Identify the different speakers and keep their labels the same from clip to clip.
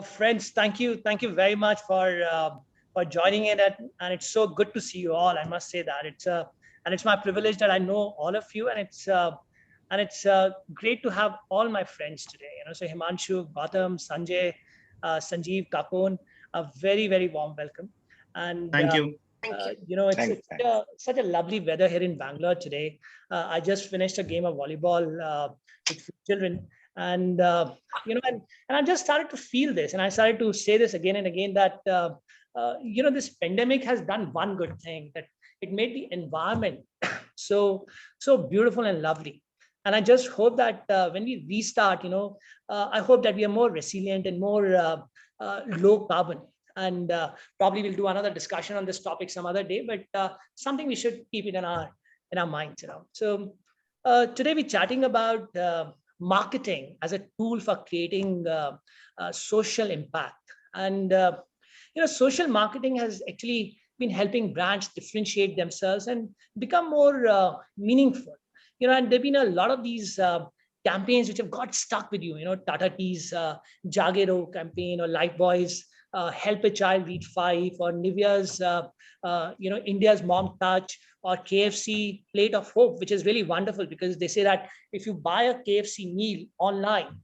Speaker 1: Friends, thank you very much for joining in, and it's so good to see you all. I must say that it's my privilege that I know all of you, and it's great to have all my friends today. So Himanshu, Gautam, Sanjay, Sanjeev, Kapon, a very warm welcome, and
Speaker 2: Thank you.
Speaker 3: Thank you.
Speaker 1: it's such a lovely weather here in Bangalore today. I just finished a game of volleyball with children, and and I just started to feel this, and I started to say this again and again that this pandemic has done one good thing, that it made the environment so beautiful and lovely. And I just hope that when we restart, I hope that we are more resilient and more low carbon. And probably we'll do another discussion on this topic some other day, but something we should keep it in our minds. So today we're chatting about marketing as a tool for creating social impact. And social marketing has actually been helping brands differentiate themselves and become more meaningful. And there've been a lot of these campaigns which have got stuck with you. Tata Tea's Jagero campaign, or Lifebuoy's Help a Child Read 5, or Nivea's India's Mom Touch, or KFC Plate of Hope, which is really wonderful because they say that if you buy a KFC meal online,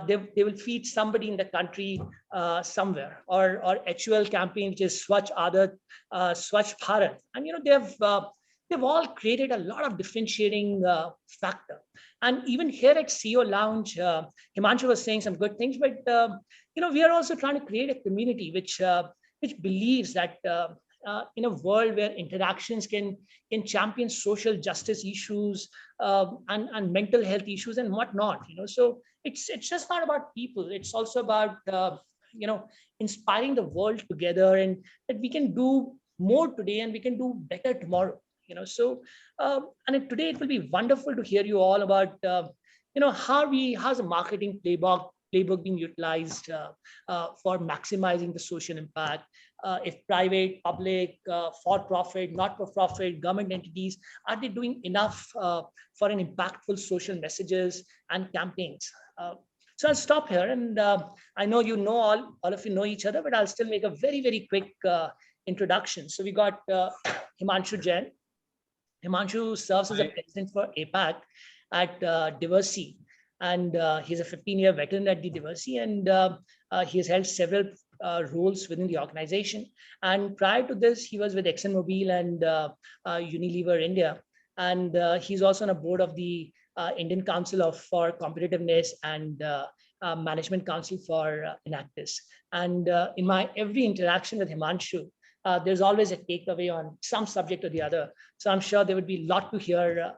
Speaker 1: they will feed somebody in the country somewhere. Or HUL campaign, which is Swachh Adat, Swachh Bharat, and they've all created a lot of differentiating factor. And even here at CEO Lounge, Himanshu was saying some good things, but we are also trying to create a community which believes that in a world where interactions can champion social justice issues and mental health issues and whatnot. So it's just not about people. It's also about inspiring the world together, and that we can do more today and we can do better tomorrow. And today it will be wonderful to hear you all about how's the marketing playbook being utilized for maximizing the social impact. If private, public, for-profit, not-for-profit, government entities, are they doing enough for an impactful social messages and campaigns? So I'll stop here, and I know all of you know each other, but I'll still make a very quick introduction. So we got Himanshu Jain. Himanshu serves as a president for APAC at Diversey, and he's a 15-year veteran at the Diversey, and he has held several roles within the organization. And prior to this, he was with ExxonMobil and Unilever India, and he's also on a board of the Indian Council for Competitiveness and Management Council for Enactus. And in my every interaction with Himanshu, there's always a takeaway on some subject or the other. So I'm sure there would be a lot to hear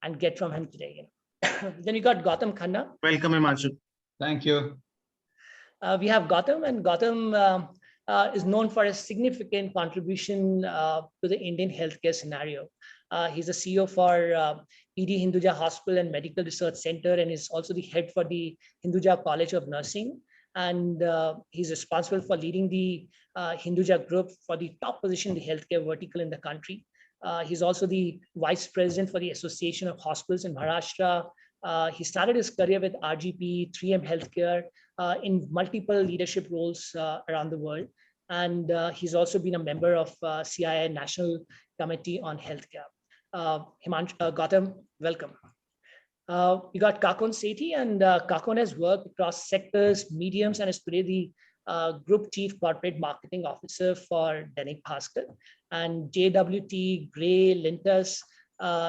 Speaker 1: and get from him today. Then we got Gautam Khanna.
Speaker 2: Welcome, Himanshu.
Speaker 3: Thank you.
Speaker 1: We have Gautam, and Gautam is known for a significant contribution to the Indian healthcare scenario. He's the CEO for ED Hinduja Hospital and Medical Research Center, and is also the head for the Hinduja College of Nursing. And he's responsible for leading the Hinduja group for the top position in the healthcare vertical in the country. He's also the vice president for the Association of Hospitals in Maharashtra. He started his career with RGP, 3M Healthcare, in multiple leadership roles around the world. And he's also been a member of CII National Committee on Healthcare. Gautam, welcome. We got Kakon Sethi, and Kakon has worked across sectors, mediums, and is today the Group Chief Corporate Marketing Officer for Dainik Bhaskar. And JWT, Gray, Lintus,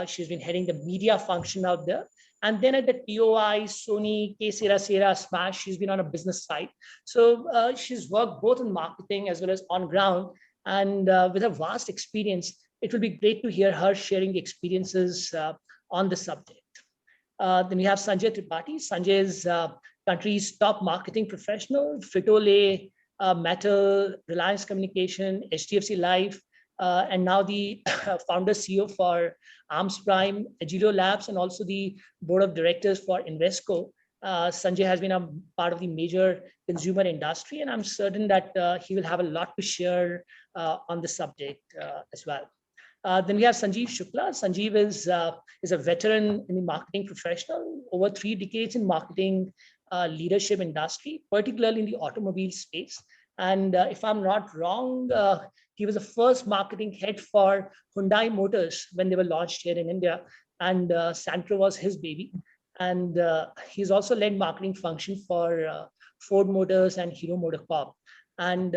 Speaker 1: she's been heading the media function out there. And then at the TOI, Sony, Sera, Smash, she's been on a business side. So she's worked both in marketing as well as on ground. And with a vast experience, it will be great to hear her sharing the experiences on the subject. Then we have Sanjay Tripathi. Sanjay is country's top marketing professional, Frito-Lay, Metal, Reliance Communication, HDFC Life, and now the founder CEO for Arms Prime, Agilio Labs, and also the board of directors for Invesco. Sanjay has been a part of the major consumer industry, and I'm certain that he will have a lot to share on the subject as well. Then we have Sanjeev Shukla. Sanjeev is a veteran in the marketing professional, over 3 decades in marketing leadership industry, particularly in the automobile space. And if I'm not wrong, he was the first marketing head for Hyundai Motors when they were launched here in India. And Santro was his baby. And he's also led marketing function for Ford Motors and Hero MotoCorp. And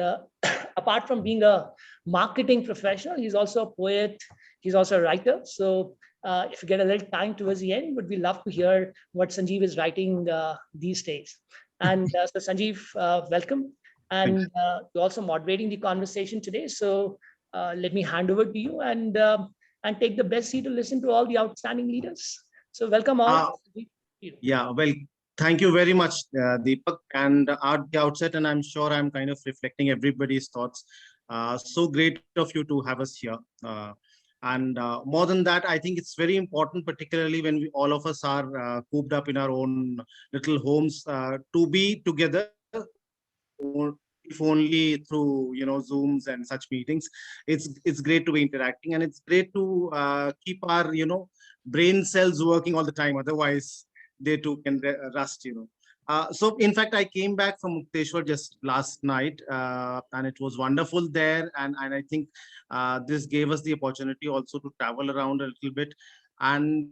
Speaker 1: apart from being a marketing professional, he's also a poet. He's also a writer. So if you get a little time towards the end, would we love to hear what Sanjeev is writing these days. And so Sanjeev, welcome. And you're also moderating the conversation today. So let me hand over to you and take the best seat to listen to all the outstanding leaders. So welcome all.
Speaker 2: Yeah, well, thank you very much, Deepak. And at the outset, and I'm sure I'm kind of reflecting everybody's thoughts. So great of you to have us here. And more than that, I think it's very important, particularly when all of us are cooped up in our own little homes, to be together, if only through Zooms and such meetings. It's great to be interacting, and it's great to keep our brain cells working all the time. Otherwise, they too can rust. So in fact, I came back from Mukteshwar just last night, and it was wonderful there. And I think this gave us the opportunity also to travel around a little bit. And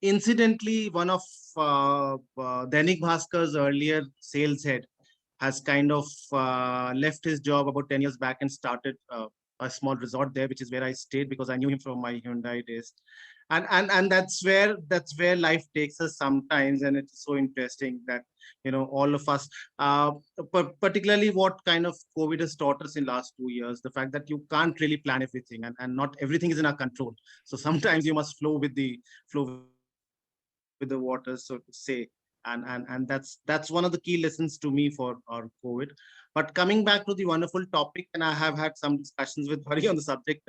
Speaker 2: incidentally, one of Dainik Bhaskar's earlier sales head has kind of left his job about 10 years back and started a small resort there, which is where I stayed because I knew him from my Hyundai days. And that's where life takes us sometimes, and it's so interesting that all of us, particularly what kind of COVID has taught us in last 2 years, the fact that you can't really plan everything, and not everything is in our control. So sometimes you must flow with the water, so to say. And that's one of the key lessons to me for our COVID. But coming back to the wonderful topic, and I have had some discussions with Hari on the subject,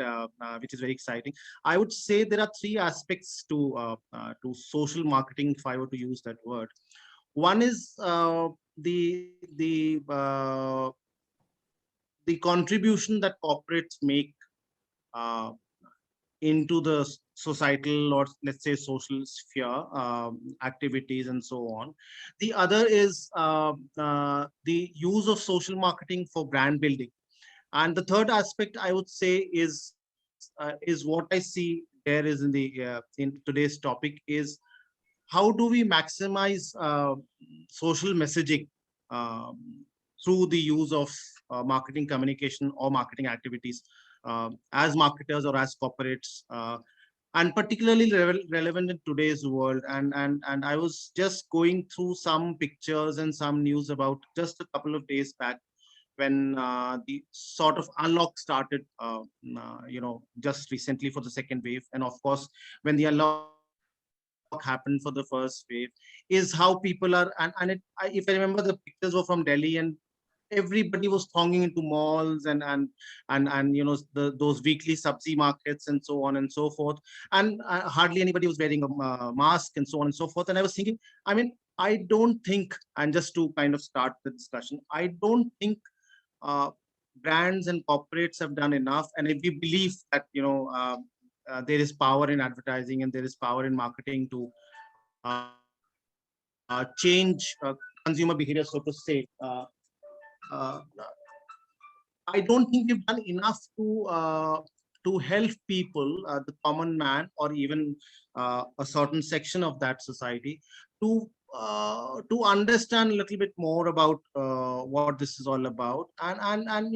Speaker 2: which is very exciting. I would say there are three aspects to social marketing, if I were to use that word. One is the contribution that corporates make uh, into the societal, or let's say social sphere, activities and so on. The other is the use of social marketing for brand building. And the third aspect, I would say, is what I see there is in today's topic is how do we maximize social messaging through the use of marketing communication or marketing activities, as marketers or as corporates, and particularly relevant in today's world. And I was just going through some pictures and some news about just a couple of days back, when the sort of unlock started, just recently for the second wave. And of course, when the unlock happened for the first wave, is how people are, if I remember, the pictures were from Delhi, and everybody was thronging into malls and those weekly subsi markets and so on and so forth. And hardly anybody was wearing a mask and so on and so forth. And I was thinking, I mean, I don't think, and just to kind of start the discussion, I don't think uh, brands and corporates have done enough. And if we believe that there is power in advertising and there is power in marketing to change consumer behavior, so to say, uh, I don't think we've done enough to help people, the common man, or even a certain section of that society, to understand a little bit more about what this is all about, and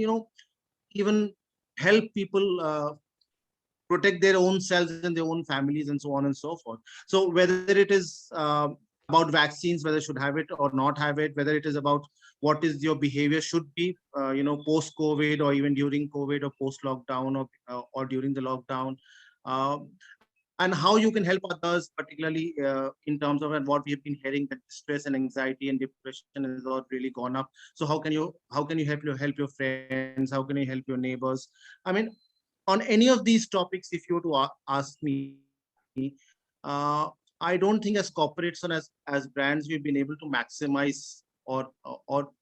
Speaker 2: even help people protect their own selves and their own families and so on and so forth. So whether it is about vaccines, whether should have it or not have it, whether it is about what is your behavior should be, post COVID, or even during COVID, or post lockdown, or during the lockdown, and how you can help others, particularly in terms of, and what we have been hearing, that stress and anxiety and depression has all really gone up. So how can you help your friends? How can you help your neighbors? I mean, on any of these topics, if you were to ask me, I don't think as corporates and as brands we've been able to maximize or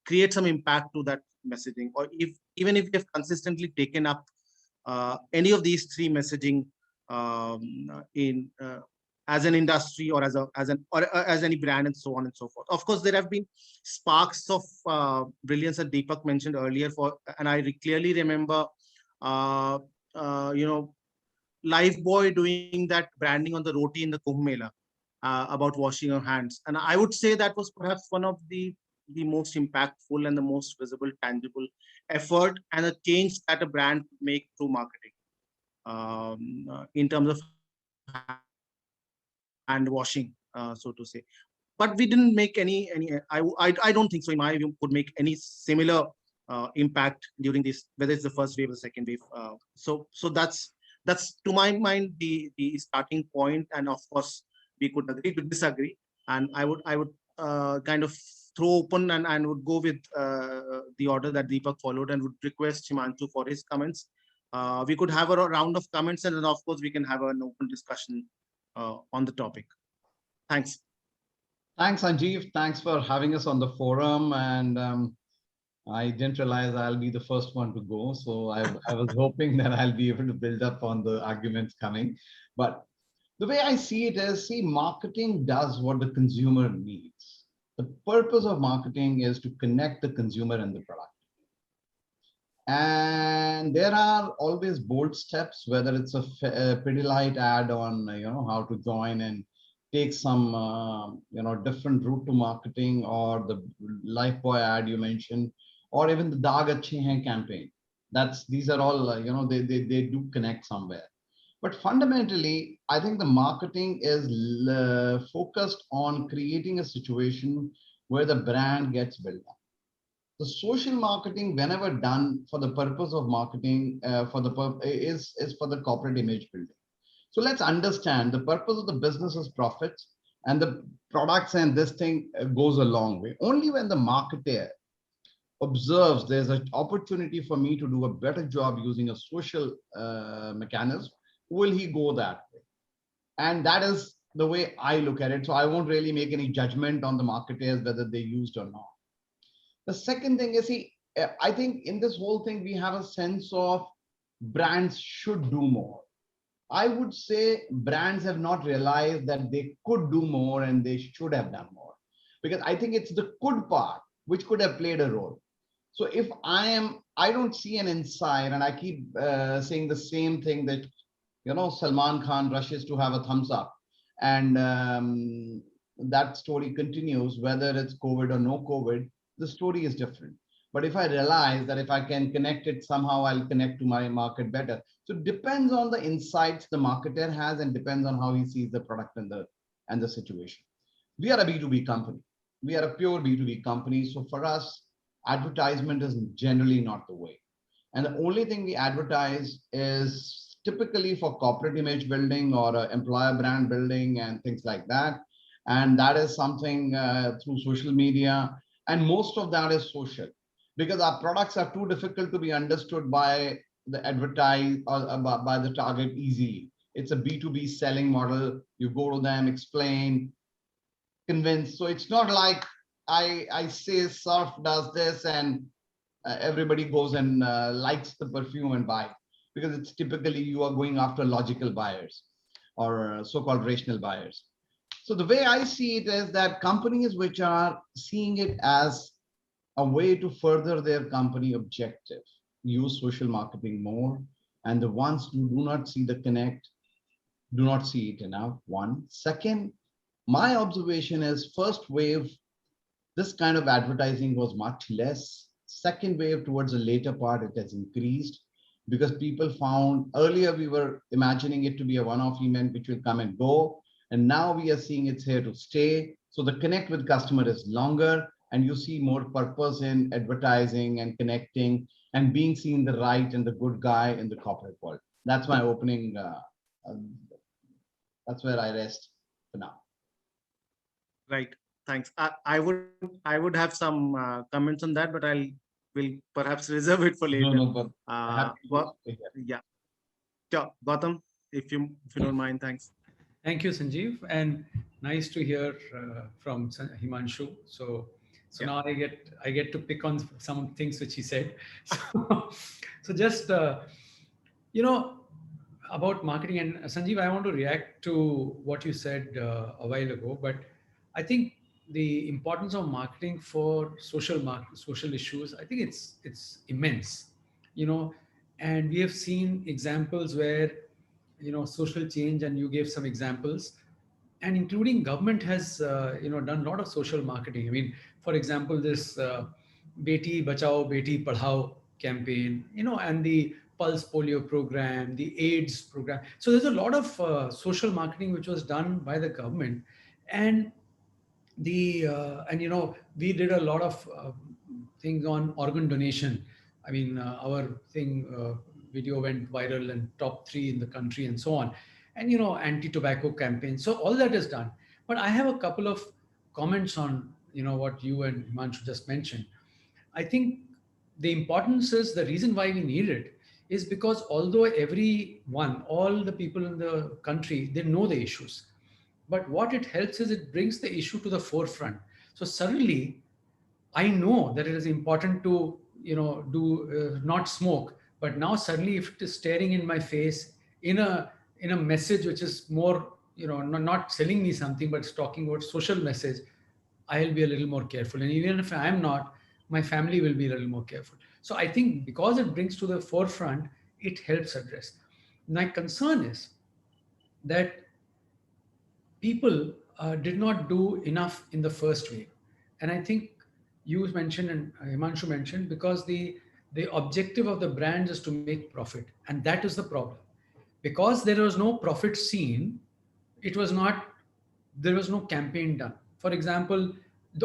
Speaker 2: create some impact to that messaging, or if even if we have consistently taken up any of these three messaging in as an industry or as any brand and so on and so forth. Of course, there have been sparks of brilliance that Deepak mentioned earlier. And I clearly remember, uh, Lifebuoy doing that branding on the roti in the Kumbh Mela about washing your hands, and I would say that was perhaps one of the most impactful and the most visible, tangible effort and a change that a brand could make through marketing in terms of hand washing, so to say. But we didn't make I don't think so, in my view, could make any similar impact during this, whether it's the first wave or the second wave. So that's to my mind the starting point. And of course, we could agree to disagree. And I would kind of throw open and would go with the order that Deepak followed, and would request Himanshu for his comments. We could have a round of comments, and then of course we can have an open discussion on the topic. Thanks.
Speaker 3: Thanks, Sanjeev. Thanks for having us on the forum. And I didn't realize I'll be the first one to go. So I was hoping that I'll be able to build up on the arguments coming. But the way I see it is, see, marketing does what the consumer needs. The purpose of marketing is to connect the consumer and the product. And there are always bold steps, whether it's a Pidilite ad on, how to join and take some, different route to marketing, or the Lifebuoy ad you mentioned, or even the Daag Achhe Hain campaign. These are all, they do connect somewhere. But fundamentally, I think the marketing is focused on creating a situation where the brand gets built up. The social marketing, whenever done for the purpose of marketing, is for the corporate image building. So let's understand the purpose of the business is profits, and the products and this thing goes a long way. Only when the marketer observes there's an opportunity for me to do a better job using a social mechanism, will he go that way. And that is the way I look at it. So I won't really make any judgment on the marketers whether they used or not. The second thing is, I think in this whole thing, we have a sense of brands should do more. I would say brands have not realized that they could do more and they should have done more. Because I think it's the could part which could have played a role. So if I don't see an insight, and I keep saying the same thing that, Salman Khan rushes to have a thumbs up, and that story continues, whether it's COVID or no COVID, the story is different. But if I realize that if I can connect it somehow, I'll connect to my market better. So it depends on the insights the marketer has, and depends on how he sees the product and the situation. We are a B2B company. We are a pure B2B company. So for us, advertisement is generally not the way. And the only thing we advertise is typically for corporate image building or employer brand building and things like that. And that is something through social media. And most of that is social, because our products are too difficult to be understood by the advertise or by the target easily. It's a B2B selling model. You go to them, explain, convince. So it's not like I say Surf does this and everybody goes and likes the perfume and buy, because it's typically you are going after logical buyers or so-called rational buyers. So the way I see it is that companies which are seeing it as a way to further their company objective use social marketing more, and the ones who do not see the connect do not see it enough. One. Second, my observation is first wave, this kind of advertising was much less. Second wave, towards the later part, it has increased, because people found earlier we were imagining it to be a one-off event which will come and go. And now we are seeing it's here to stay. So the connect with customer is longer, and you see more purpose in advertising and connecting and being seen the right and the good guy in the corporate world. That's my opening. That's where I rest for now.
Speaker 2: Right. Thanks. I would have some comments on that, but will perhaps reserve it for later.
Speaker 3: No, but
Speaker 2: yeah. Sure. Gautam, if you don't mind, thanks.
Speaker 4: Thank you, Sanjeev, and nice to hear from Himanshu. So
Speaker 2: Yeah.
Speaker 4: now I get to pick on some things which he said. So just you know, about marketing, and Sanjeev, I want to react to what you said a while ago, but I think the importance of marketing for social issues, I think it's immense, you know, and we have seen examples where, social change, and you gave some examples, and including government has done a lot of social marketing. I mean, for example, this beti bachao beti padhao campaign, and the pulse polio program, the AIDS program. So there's a lot of social marketing which was done by the government. And we did a lot of things on organ donation. I mean, our video went viral and top 3 in the country and so on. And anti-tobacco campaign, so all that is done. But I have a couple of comments on what you and Himanshu just mentioned. I think the importance is, the reason why we need it is because although all the people in the country, they know the issues, but what it helps is it brings the issue to the forefront. So suddenly, I know that it is important to, do not smoke, but now suddenly, if it is staring in my face in a message which is more, not selling me something, but it's talking about social message, I'll be a little more careful. And even if I'm not, my family will be a little more careful. So I think because it brings to the forefront, it helps address. My concern is that people did not do enough in the first wave. And I think you mentioned, and Himanshu mentioned, because the objective of the brand is to make profit. And that is the problem. Because there was no profit seen, it was not, there was no campaign done. For example,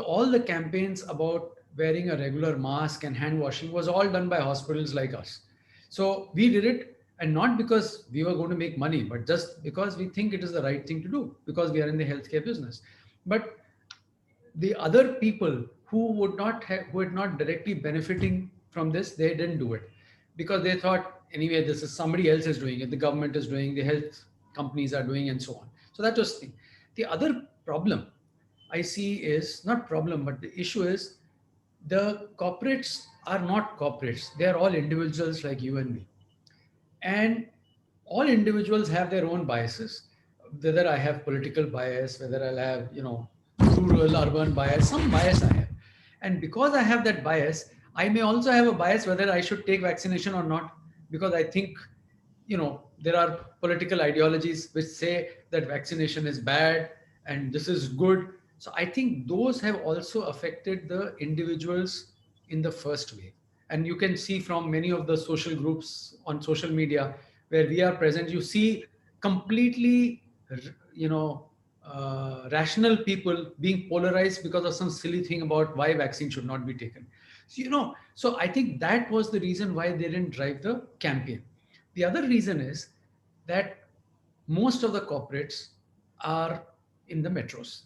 Speaker 4: all the campaigns about wearing a regular mask and hand washing was all done by hospitals like us. So we did it, and not because we were going to make money, but just because we think it is the right thing to do, because we are in the healthcare business. But the other people who had not directly benefiting from this, they didn't do it because they thought, anyway, this is somebody else is doing it, the government is doing, the health companies are doing, and so on. So that was the thing. The other problem I see is not problem, but the issue is the corporates are not corporates. They are all individuals like you and me. And all individuals have their own biases. Whether I have political bias, whether I'll have, rural, urban bias, some bias I have. And because I have that bias, I may also have a bias whether I should take vaccination or not, because I think, there are political ideologies which say that vaccination is bad and this is good. So I think those have also affected the individuals in the first wave. And you can see from many of the social groups on social media where we are present, you see completely, you know, rational people being polarized because of some silly thing about why vaccine should not be taken. So, so I think that was the reason why they didn't drive the campaign. The other reason is that most of the corporates are in the metros.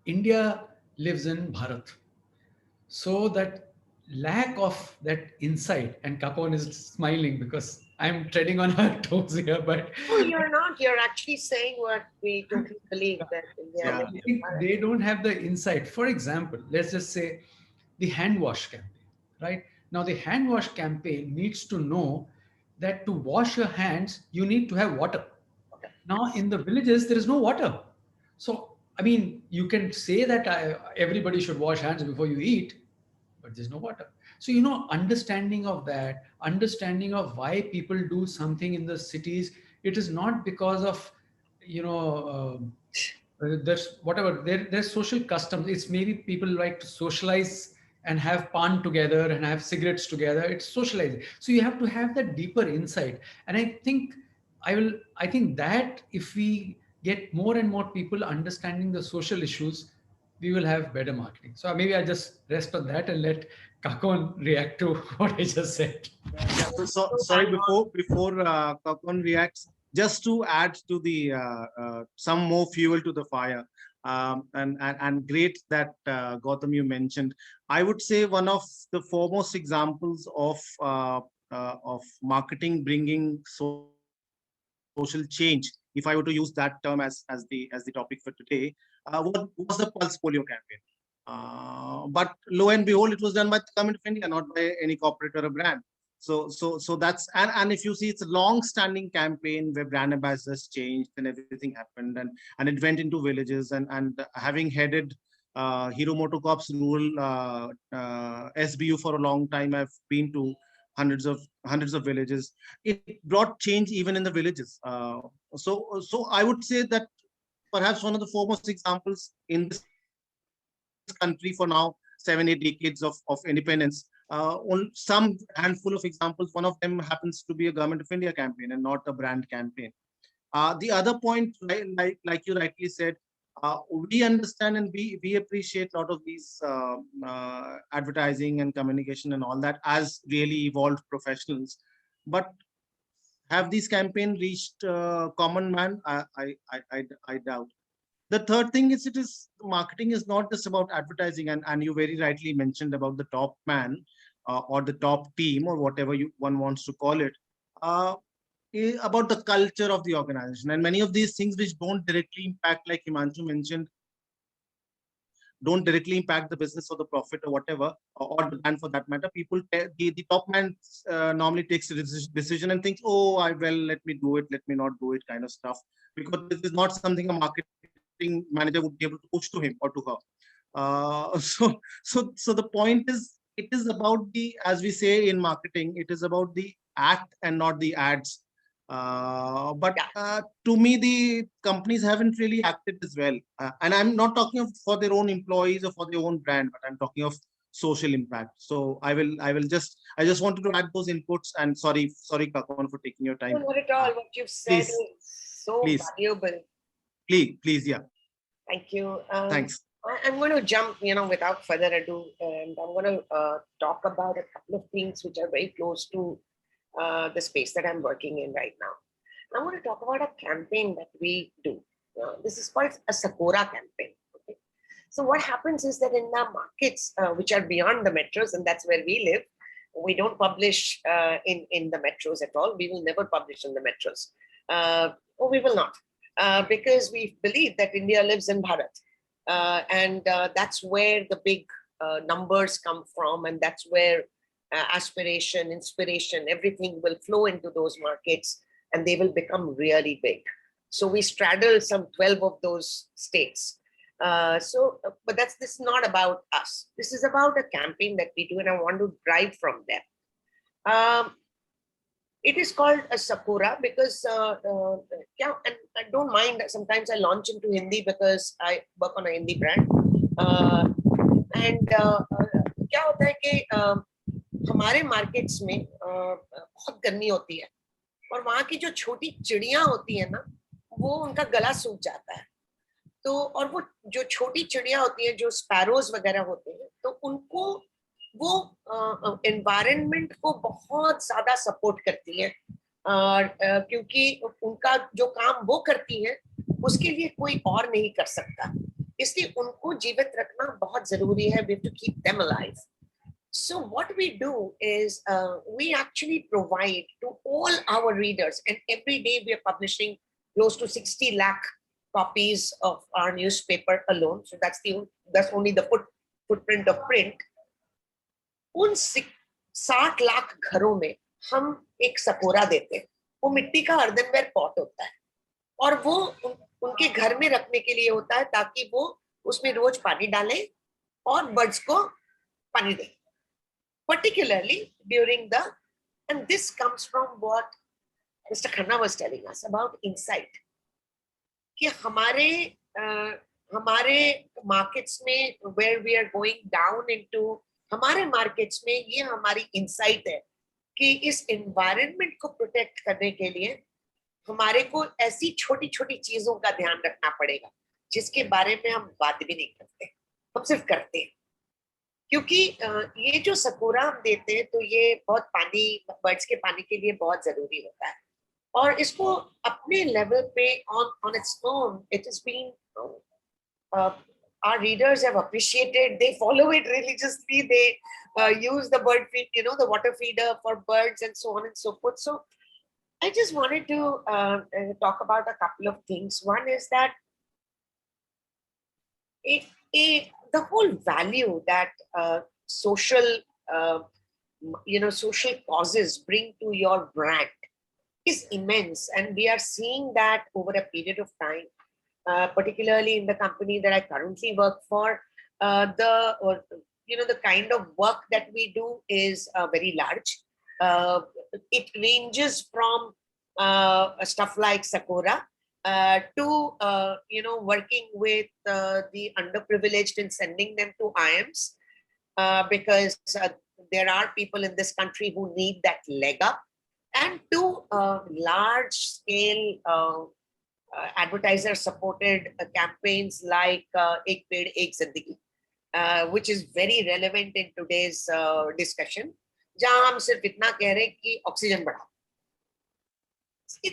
Speaker 4: India lives in Bharat. So that lack of that insight, and Kapon is smiling because I'm treading on her toes here, but
Speaker 5: no, you're not. You're actually saying what we totally believe that India
Speaker 2: Yeah.
Speaker 5: lives
Speaker 4: I
Speaker 5: in
Speaker 4: think
Speaker 5: Bharat.
Speaker 4: they don't have the insight. For example, let's just say the hand wash campaign, right? Now, the hand wash campaign needs to know that to wash your hands, you need to have water. Now, in the villages, there is no water. So, I mean, you can say that everybody should wash hands before you eat, but there's no water. So, understanding of that, understanding of why people do something in the cities, it is not because of, you know, there's whatever, there's social customs. It's maybe people like to socialize and have pan together and have cigarettes together. It's socializing. So you have to have that deeper insight. And I think that if we get more and more people understanding the social issues, we will have better marketing. So maybe I just rest on that and let Kakon react to what I just said.
Speaker 2: Yeah, so sorry, before Kapon reacts, just to add to the some more fuel to the fire, and great that Gautam you mentioned. I would say one of the foremost examples of marketing bringing social change, if I were to use that term as the topic for today, was the Pulse Polio campaign. But lo and behold, it was done by the government of India, not by any corporate or a brand. So that's, and if you see, it's a long-standing campaign where brand ambassadors changed and everything happened, and it went into villages, and having headed Hero MotoCorp's rural SBU for a long time, I've been to hundreds of villages. It brought change even in the villages. So I would say that perhaps one of the foremost examples in this country for now 7-8 decades of independence. On some handful of examples, one of them happens to be a Government of India campaign and not a brand campaign. The other point, like you rightly said, we understand and we appreciate a lot of these advertising and communication and all that as really evolved professionals. But have these campaigns reached common man? I doubt. The third thing is, marketing is not just about advertising, and you very rightly mentioned about the top man or the top team or whatever one wants to call it, about the culture of the organization, and many of these things which don't directly impact, like Himanshu mentioned, don't directly impact the business or the profit or whatever, or the brand for that matter. People, the top man normally takes a decision and thinks, oh, let me do it, let me not do it, kind of stuff, because this is not something a marketing manager would be able to push to him or to her. So the point is, it is about the, as we say in marketing, it is about the act and not the ads. But to me, the companies haven't really acted as well. And I'm not talking of for their own employees or for their own brand, but I'm talking of social impact. So I just wanted to add those inputs, and sorry, Kakan, for taking your time.
Speaker 5: No, not at all. What you've said is so valuable.
Speaker 2: Please, yeah.
Speaker 5: Thank you.
Speaker 2: Thanks.
Speaker 5: I'm going to jump, without further ado, and I'm going to talk about a couple of things which are very close to the space that I'm working in right now. I want to talk about a campaign that we do. This is called a Sakura campaign. Okay? So what happens is that in the markets which are beyond the metros, and that's where we live, we don't publish in the metros at all. We will never publish in the metros. Or we will not, because we believe that India lives in Bharat. And that's where the big numbers come from, and that's where aspiration, inspiration, everything will flow into those markets, and they will become really big. So we straddle some 12 of those states. But this is not about us. This is about a campaign that we do, and I want to drive from there. It is called a Sakura because, and I don't mind, sometimes I launch into Hindi because I work on a Hindi brand. And क्या होता है कि हमारे markets में बहुत गर्मी होती है, और वहाँ की जो छोटी चिड़ियाँ होती है ना, वो उनका गला सूख जाता है. तो और वो जो छोटी चिड़ियाँ होती हैं, जो स्पैरोज वगैरह होते हैं, तो उनको वो एनवायरनमेंट को बहुत ज्यादा सपोर्ट करती हैं, क्योंकि उनका जो काम वो करती हैं उसके लिए कोई और नहीं कर सकता, इसलिए उनको जीवित रखना बहुत जरूरी है. We have to keep them alive. So what we do is we actually provide to all our readers, and every day we are publishing close to 60 lakh copies of our newspaper alone. So that's only the footprint of print. उन 60 लाख घरों में हम एक सकोरा देते हैं. वो मिट्टी का अर्धनवेयर पॉट होता है, और वो उनके घर में रखने के लिए होता है, ताकि वो उसमें रोज पानी डालें और बर्ड्स को पानी दें, particularly during and this comes from what Mr. Khanna was telling us about insight. कि हमारे markets में, where we are going down into, हमारे मार्केट्स में ये हमारी इंसाइट है कि इस एनवायरनमेंट को प्रोटेक्ट करने के लिए हमारे को ऐसी छोटी छोटी चीजों का ध्यान रखना पड़ेगा जिसके बारे में हम बात भी नहीं करते, हम सिर्फ करते हैं. क्योंकि ये जो सकोरा हम देते हैं, तो ये बहुत पानी, बर्ड्स के पानी के लिए बहुत जरूरी होता है, और इसको अपने लेवल पे on its own it has been our readers have appreciated. They follow it religiously. They use the bird feed, the water feeder for birds and so on and so forth. So I just wanted to talk about a couple of things. One is that the whole value that social social causes bring to your brand is immense. And we are seeing that over a period of time, particularly in the company that I currently work for. The kind of work that we do is very large. It ranges from stuff like Sakura to working with the underprivileged and sending them to IIMs, because there are people in this country who need that leg up, and to large scale advertiser supported campaigns like Ek Ped Ek Zindagi, which is very relevant in today's discussion, जहां हम सिर्फ इतना कह रहे हैं कि oxygen बढ़ाओ,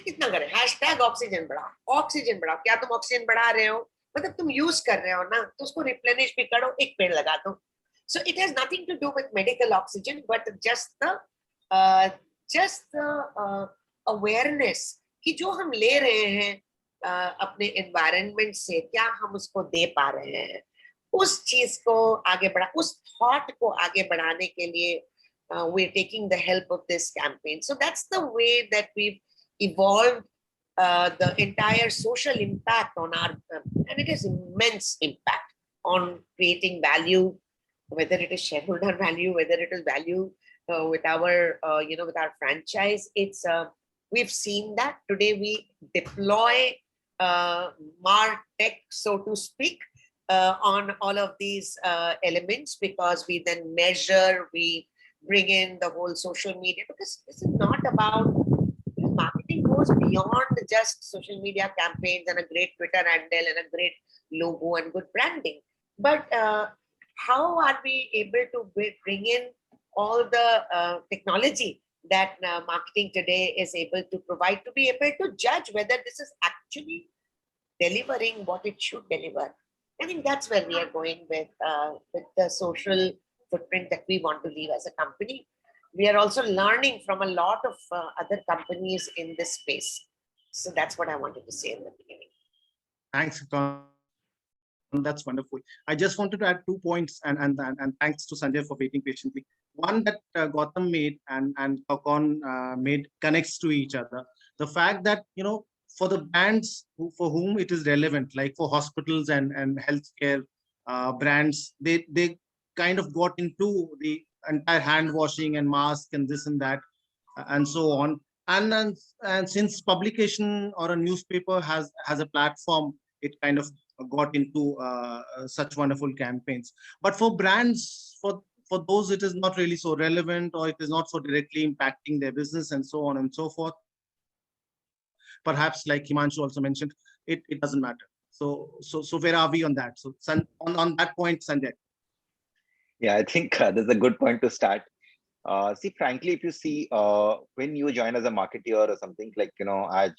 Speaker 5: कितना करें, हैशटैग ऑक्सीजन बढ़ाओ, ऑक्सीजन बढ़ाओ। क्या तुम ऑक्सीजन बढ़ा रहे हो? मतलब तुम यूज कर रहे हो ना, तो उसको रिप्लेनिश भी करो, एक पेड़ लगा दो। So it has nothing to do with medical oxygen, but just the awareness कि जो हम ले रहे हैं अपने environment से, क्या हम उसको दे पा रहे हैं, उस चीज को आगे बढ़ा, उस thought को आगे बढ़ाने के लिए we're taking the help of this campaign. So that's the way that we've evolved the entire social impact on our, and it has immense impact on creating value, whether it is shareholder value, whether it is value with our, with our franchise. It's we've seen that today we deploy MarTech, so to speak, on all of these elements, because we then measure, we bring in the whole social media, because this is not about, marketing goes beyond just social media campaigns and a great Twitter handle and a great logo and good branding. But how are we able to bring in all the technology that marketing today is able to provide, to be able to judge whether this is actually delivering what it should deliver? I think that's where we are going with the social footprint that we want to leave as a company. We are also learning from a lot of other companies in this space. So that's what I wanted to say in the beginning.
Speaker 2: Thanks, Kakan. That's wonderful. I just wanted to add 2 points, and thanks to Sanjay for waiting patiently. One that Gautam made and Kakan made connects to each other. The fact that, for the brands for whom it is relevant, like for hospitals and healthcare brands, they kind of got into the entire hand washing and mask and this and that and so on. And since publication or a newspaper has a platform, it kind of got into such wonderful campaigns. But for brands, for those it is not really so relevant, or it is not so directly impacting their business and so on and so forth. Perhaps, like Himanshu also mentioned, it doesn't matter. So where are we on that? So on that point, Sanjay.
Speaker 6: Yeah, I think that's a good point to start. See, frankly, if you see, when you join as a marketeer or something, like, as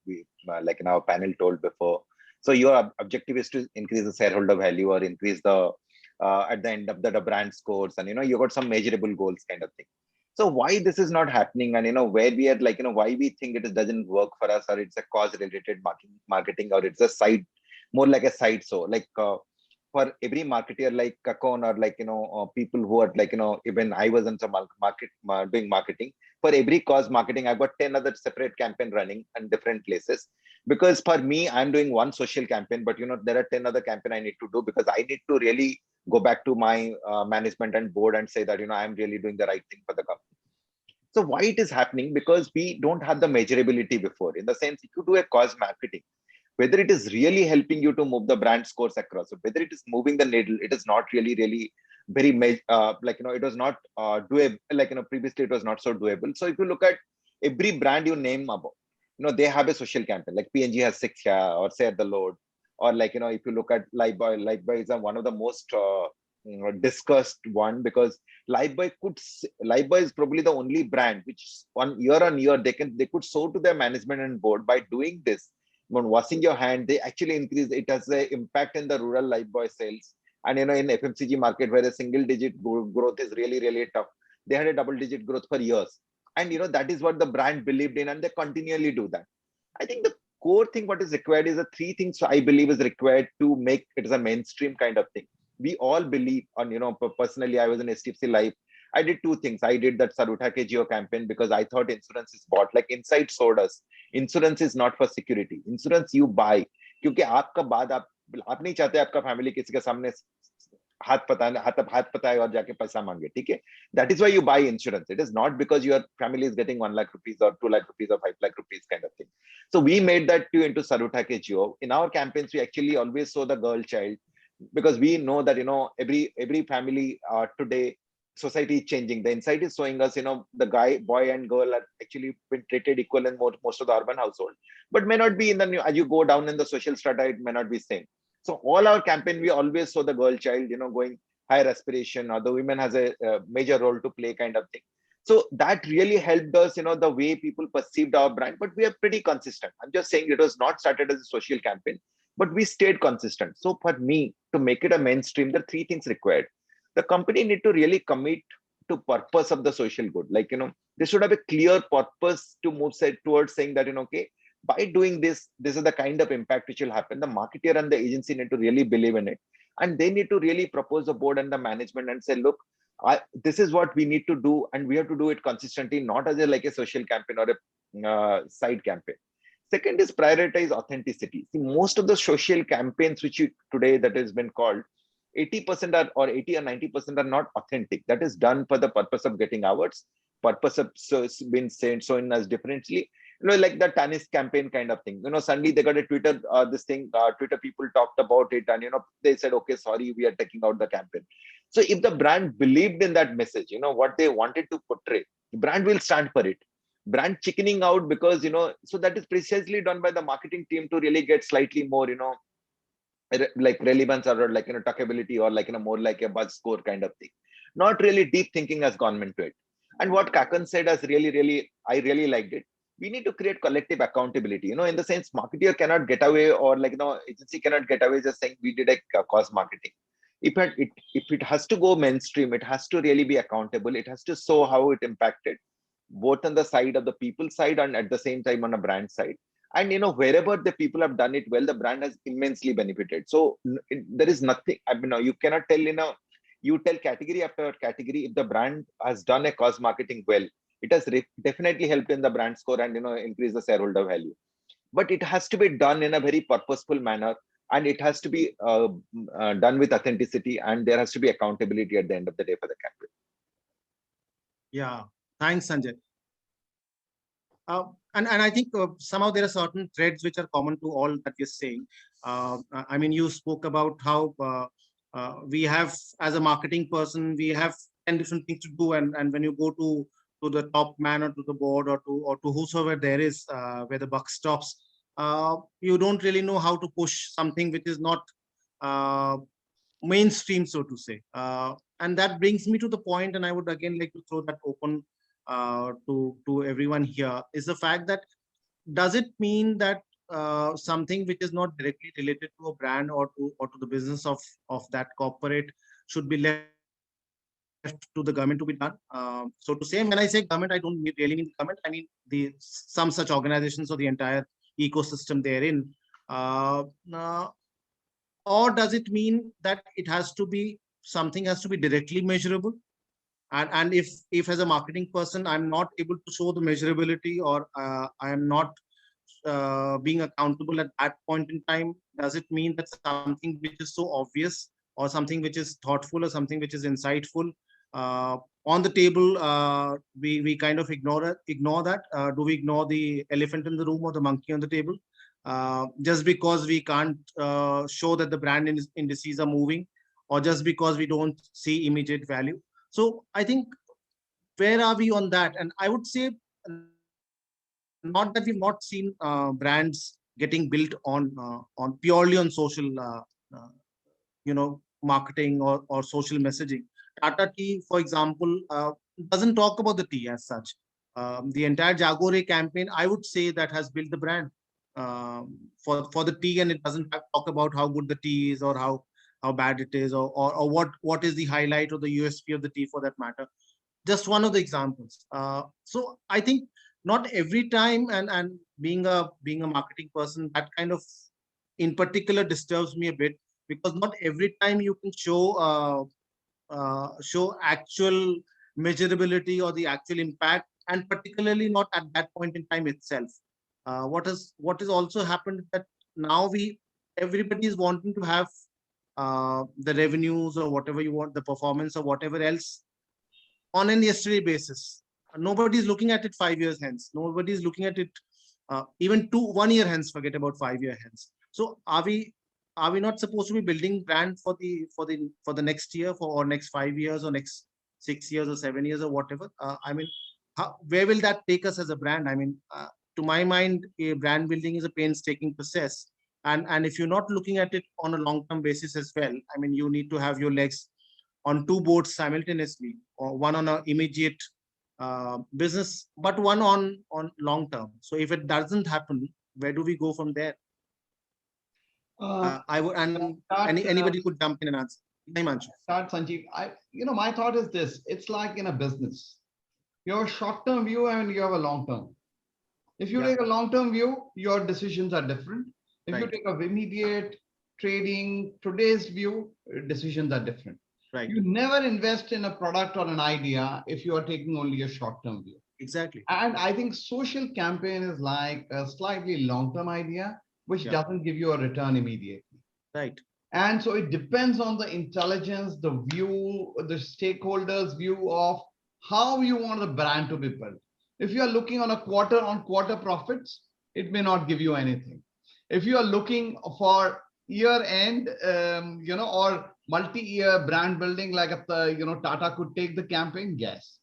Speaker 6: we, like in our panel told before, so your objective is to increase the shareholder value or increase the, at the end of the brand scores, and, you got some measurable goals kind of thing. So why this is not happening, and, where we are, like, why we think it doesn't work for us, or it's a cause related marketing, or it's a side, more like a side. So like, for every marketer like Kakon, or like, people who are like, even I was in some doing marketing, for every cause marketing, I've got 10 other separate campaign running in different places. Because for me, I'm doing one social campaign, but there are 10 other campaign I need to do, because I need to really go back to my management and board and say that, I'm really doing the right thing for the company. So why it is happening? Because we don't have the measurability before. In the sense, if you do a cause marketing, whether it is really helping you to move the brand scores across, so whether it is moving the needle, it is not really very like, it was not doable, like, previously it was not so doable. So if you look at every brand you name about, they have a social campaign, like P&G has Sikhya or Share the Load, or like, if you look at Lifebuoy is one of the most discussed one, because Lifebuoy is probably the only brand which on year they could show to their management and board, by doing this, when washing your hand, they actually increase, it has an impact in the rural Lifebuoy sales. And in FMCG market, where a single digit growth is really tough, they had a double digit growth for years. And that is what the brand believed in, and they continually do that. I think the core thing what is required is the 3 things I believe is required to make it as a mainstream kind of thing. We all believe on, personally, I was in HDFC Life, I did two things. I did that Saruta ke Jio campaign because I thought insurance is bought. Like Insight showed us, insurance is not for security. Insurance you buy. क्योंकि आपका बाद आप नहीं चाहते आपका family किसी के सामने हाथ पताए और जाके पैसा मांगे, ठीक है? That is why you buy insurance. It is not because your family is getting 1 lakh rupees or 2 lakh rupees or 5 lakh rupees kind of thing. So we made that too into Saruta ke Jio. In our campaigns, we actually always show the girl child, because we know that every family today, society is changing. The Insight is showing us the boy and girl are actually been treated equal in most of the urban household, but may not be in the new. As you go down in the social strata, it may not be same. So all our campaign, we always show the girl child going higher aspiration, or the women has a major role to play kind of thing. So that really helped us, the way people perceived our brand. But we are pretty consistent. I'm just saying it was not started as a social campaign, but we stayed consistent. So for me to make it a mainstream, there are three things required. The company need to really commit to purpose of the social good. Like, they should have a clear purpose to move towards saying that, okay, by doing this, this is the kind of impact which will happen. The marketer and the agency need to really believe in it. And they need to really propose the board and the management and say, look, this is what we need to do. And we have to do it consistently, not as like a social campaign or a side campaign. Second is prioritize authenticity. See, most of the social campaigns which today that has been called, 80% are, or 80 or 90% are not authentic. That is done for the purpose of getting awards, purpose of been shown as differently. Like the tennis campaign kind of thing. Suddenly they got a Twitter, Twitter people talked about it, and they said, okay, sorry, we are taking out the campaign. So if the brand believed in that message, what they wanted to portray, the brand will stand for it. Brand chickening out because so that is precisely done by the marketing team to really get slightly more like relevance or like talkability or like more like a buzz score kind of thing. Not really deep thinking has gone into it. And what Kakan said has really I really liked it. We need to create collective accountability, in the sense marketer cannot get away, or like agency cannot get away just saying we did a cost marketing. If it has to go mainstream, it has to really be accountable. It has to show how it impacted both on the side of the people side and at the same time on a brand side. And wherever the people have done it well, the brand has immensely benefited. So there is nothing, you cannot tell, you tell category after category, if the brand has done a cause marketing well, it has definitely helped in the brand score and increase the shareholder value. But it has to be done in a very purposeful manner, and it has to be done with authenticity, and there has to be accountability at the end of the day for the campaign.
Speaker 2: Yeah, thanks, Sanjay. And I think somehow there are certain threads which are common to all that you're saying. You spoke about how we have, as a marketing person, we have 10 different things to do, and when you go to the top man or to the board or to whosoever there is, where the buck stops, you don't really know how to push something which is not mainstream, so to say. And that brings me to the point, and I would again like to throw that open to everyone here, is the fact that, does it mean that something which is not directly related to a brand or to the business of that corporate should be left to the government to be done? So to say, when I say government, I don't really mean the government. I mean some such organizations or the entire ecosystem therein. Or does it mean that it has to be, something has to be directly measurable? And if as a marketing person, I'm not able to show the measurability, or I am not being accountable at that point in time, does it mean that something which is so obvious, or something which is thoughtful, or something which is insightful on the table, we kind of ignore that? Do we ignore the elephant in the room or the monkey on the table just because we can't show that the brand indices are moving, or just because we don't see immediate value? So I think, where are we on that? And I would say, not that we've not seen brands getting built on purely on social, marketing or social messaging. Tata Tea, for example, doesn't talk about the tea as such. The entire Jagore campaign, I would say, that has built the brand for the tea, and it doesn't talk about how good the tea is, or how bad it is, or what is the highlight or the USP of the tea, for that matter. Just one of the examples. So I think not every time, and being a marketing person, that kind of in particular disturbs me a bit, because not every time you can show actual measurability or the actual impact, and particularly not at that point in time itself. What has also happened that now everybody is wanting to have the revenues or whatever you want, the performance or whatever else on an yesterday basis. Nobody is looking at it 5 years hence. Nobody is looking at it even 1 year hence. Forget about 5 year hence. So are we not supposed to be building brand for the next year, or next 5 years, or next 6 years or 7 years or whatever? I mean, where will that take us as a brand? I mean, to my mind, a brand building is a painstaking process. And if you're not looking at it on a long-term basis as well, I mean, you need to have your legs on two boats simultaneously, or one on an immediate business, but one on long term. So if it doesn't happen, where do we go from there? I would, and anybody could jump in and answer.
Speaker 3: Start, Sanjeev. My thought is this: it's like in a business, you have a short-term view and you have a long-term. If you take a long-term view, your decisions are different. If you take a immediate trading today's view, decisions are different.
Speaker 2: Right.
Speaker 3: You never invest in a product or an idea if you are taking only a short-term view.
Speaker 2: Exactly.
Speaker 3: And I think social campaign is like a slightly long-term idea, which doesn't give you a return immediately.
Speaker 2: Right.
Speaker 3: And so it depends on the intelligence, the view, the stakeholders' view of how you want the brand to be built. If you are looking on a quarter-on-quarter profits, it may not give you anything. If you are looking for year-end, or multi-year brand building, like Tata could take the campaign, yes.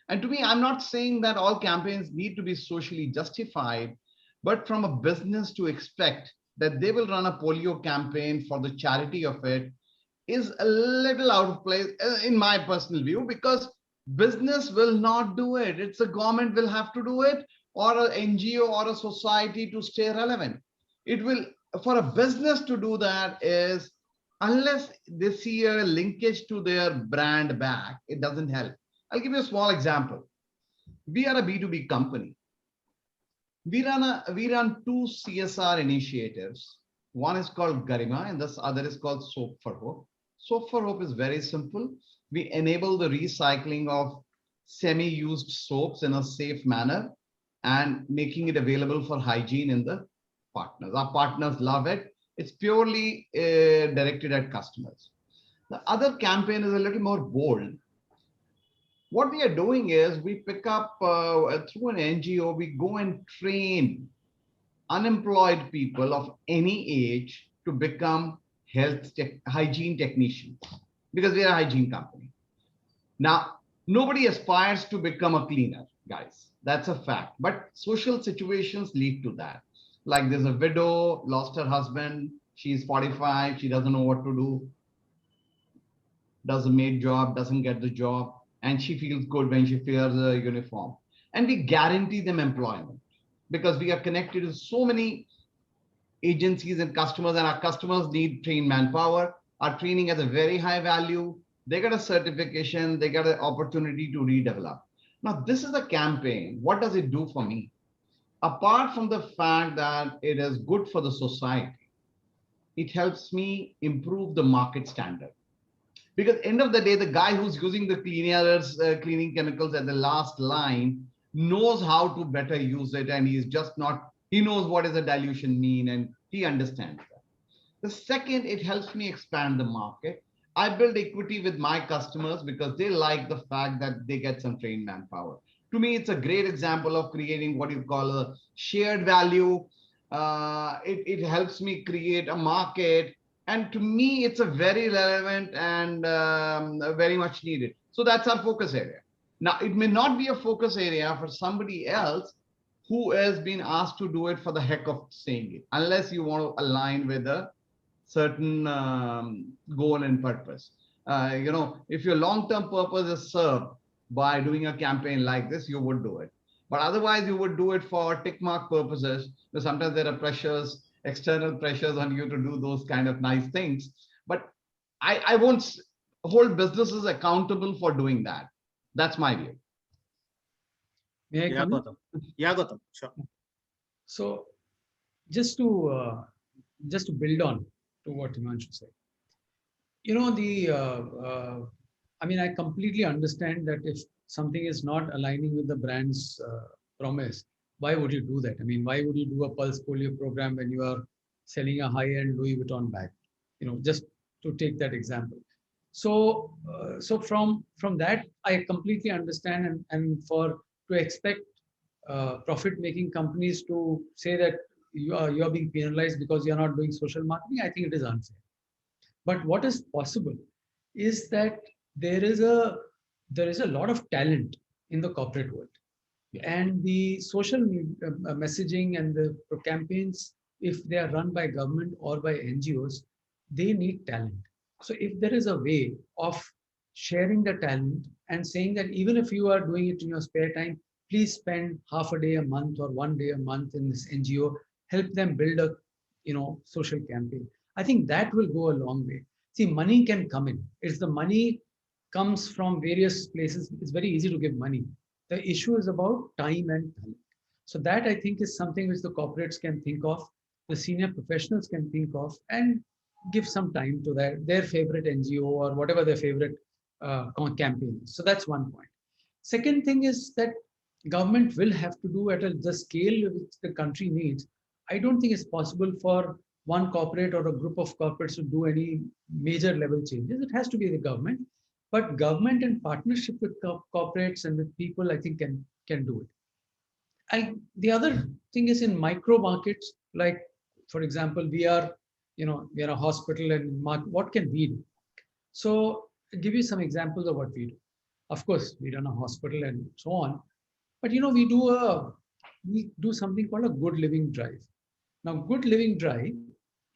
Speaker 3: And to me, I'm not saying that all campaigns need to be socially justified, but from a business to expect that they will run a polio campaign for the charity of it is a little out of place in my personal view, because business will not do it. It's the government will have to do it, or an NGO or a society to stay relevant. It will, for a business to do that, is unless they see a linkage to their brand back, it doesn't help. I'll give you a small example. We are a B2B company. We run two CSR initiatives. One is called Garima and the other is called Soap for Hope. Soap for Hope is very simple. We enable the recycling of semi-used soaps in a safe manner and making it available for hygiene in the partners. Our partners love it. It's purely directed at customers. The other campaign is a little more bold. What we are doing is we pick up through an NGO, we go and train unemployed people of any age to become hygiene technicians, because we are a hygiene company. Now, nobody aspires to become a cleaner, guys. That's a fact. But social situations lead to that. Like there's a widow, lost her husband. She's 45. She doesn't know what to do. Does a maid job, doesn't get the job. And she feels good when she wears a uniform. And we guarantee them employment because we are connected to so many agencies and customers, and our customers need trained manpower. Our training has a very high value. They get a certification, they get an opportunity to redevelop. Now, this is a campaign. What does it do for me? Apart from the fact that it is good for the society, it helps me improve the market standard. Because end of the day, the guy who's using the cleaning chemicals at the last line knows how to better use it, and he's just not, he knows what does a dilution mean, and he understands that. The second, it helps me expand the market. I build equity with my customers because they like the fact that they get some trained manpower. To me, it's a great example of creating what you call a shared value. It helps me create a market. And to me, it's a very relevant and very much needed. So that's our focus area. Now, it may not be a focus area for somebody else who has been asked to do it for the heck of saying it, unless you want to align with a certain goal and purpose. If your long-term purpose is served by doing a campaign like this, you would do it. But otherwise, you would do it for tick mark purposes. Because sometimes there are pressures, external pressures on you to do those kind of nice things. But I won't hold businesses accountable for doing that. That's my view.
Speaker 4: May I come in?
Speaker 2: Yeah, Gautam. Sure.
Speaker 4: So just to build on to what Himanshu said, I completely understand that if something is not aligning with the brand's promise, why would you do that? I mean, why would you do a pulse polio program when you are selling a high-end Louis Vuitton bag? Just to take that example. So from that, I completely understand, and to expect profit-making companies to say that you are being penalized because you are not doing social marketing, I think it is unfair. But what is possible is that there is a lot of talent in the corporate world, and the social messaging and the campaigns, if they are run by government or by NGOs, they need talent. So if there is a way of sharing the talent and saying that even if you are doing it in your spare time, please spend half a day a month or one day a month in this NGO, help them build a social campaign. I think that will go a long way. See, money can come in. It's the money comes from various places. It's very easy to give money. The issue is about time and talent. So that, I think, is something which the corporates can think of, the senior professionals can think of, and give some time to their favorite NGO or whatever their favorite campaign is. So that's one point. Second thing is that government will have to do at the scale which the country needs. I don't think it's possible for one corporate or a group of corporates to do any major level changes. It has to be the government, but government in partnership with corporates and with people, I think can do it. The other thing is in micro markets, like for example, we are a hospital, and what can we do? So I'll give you some examples of what we do. Of course, we run a hospital and so on, but we do something called a good living drive. Now, good living drive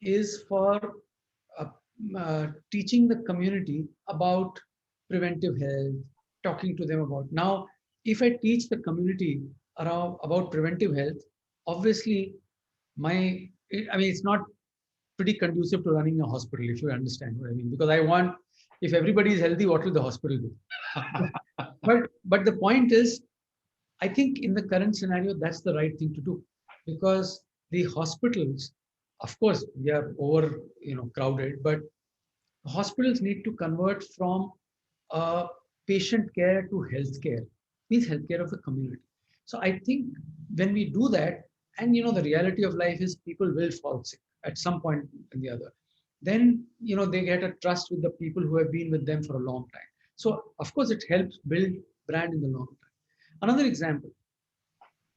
Speaker 4: is for uh, teaching the community about preventive health, talking to them about. Now, if I teach the community about preventive health, obviously, it's not pretty conducive to running a hospital, if you understand what I mean. Because if everybody is healthy, what will the hospital do? but the point is, I think in the current scenario, that's the right thing to do, because the hospitals, of course, we are over, crowded, but hospitals need to convert from patient care to healthcare, means healthcare of the community. So I think when we do that, and the reality of life is people will fall sick at some point or the other, then they get a trust with the people who have been with them for a long time. So of course it helps build brand in the long time. Another example,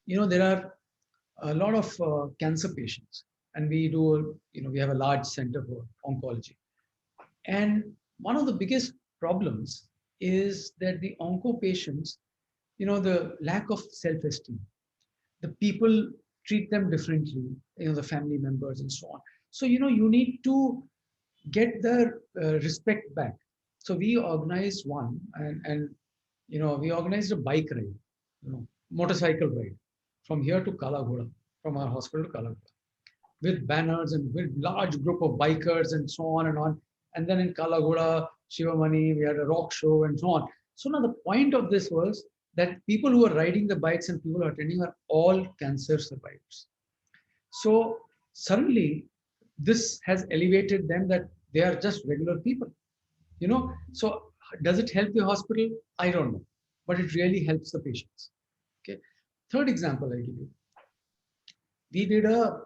Speaker 4: there are a lot of cancer patients, and we have a large center for oncology. And one of the biggest problems is that the onco patients, the lack of self-esteem, the people treat them differently, the family members and so on. So, you need to get the respect back. So we organized one, and we organized a bike ride, motorcycle ride from here to Kalagoda, from our hospital to Kalagoda, with banners and with large group of bikers and so on and on. And then in Kalagoda, Shivamani, we had a rock show and so on. So now the point of this was that people who are riding the bikes and people who are attending are all cancer survivors. So suddenly this has elevated them, that they are just regular people. So does it help the hospital? I don't know, but it really helps the patients. Okay. Third example I give you. We did a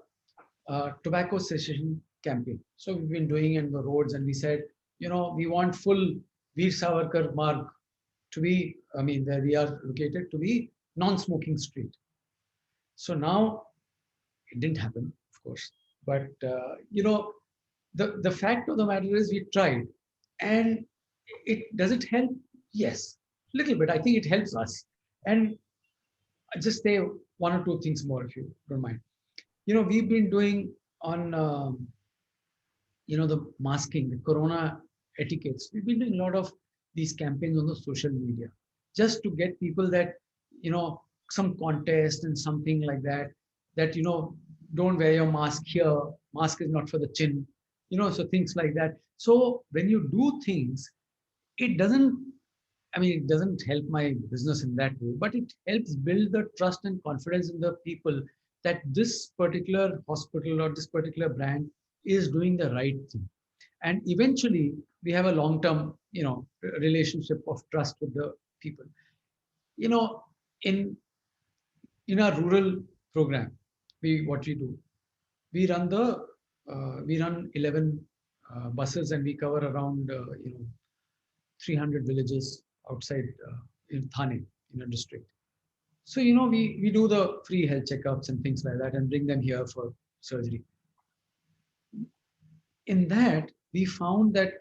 Speaker 4: tobacco cessation campaign. So we've been doing in the roads, and we said, we want full Veer Savarkar Marg to be, where we are located, to be non-smoking street. So now it didn't happen, of course, but the fact of the matter is we tried, and does it help? Yes, little bit. I think it helps us. And I just say one or two things more, if you don't mind. We've been doing on the masking, the corona etiquettes. We've been doing a lot of these campaigns on the social media, just to get people that some contest and something like that don't wear your mask here, mask is not for the chin, so things like that. So when you do things, it doesn't help my business in that way, but it helps build the trust and confidence in the people that this particular hospital or this particular brand is doing the right thing. And eventually we have a long-term relationship of trust with the people. you know, in our rural program, what we do, we run 11 buses, and we cover around 300 villages outside in Thane, in a district. So we do the free health checkups and things like that, and bring them here for surgery. In that, we found that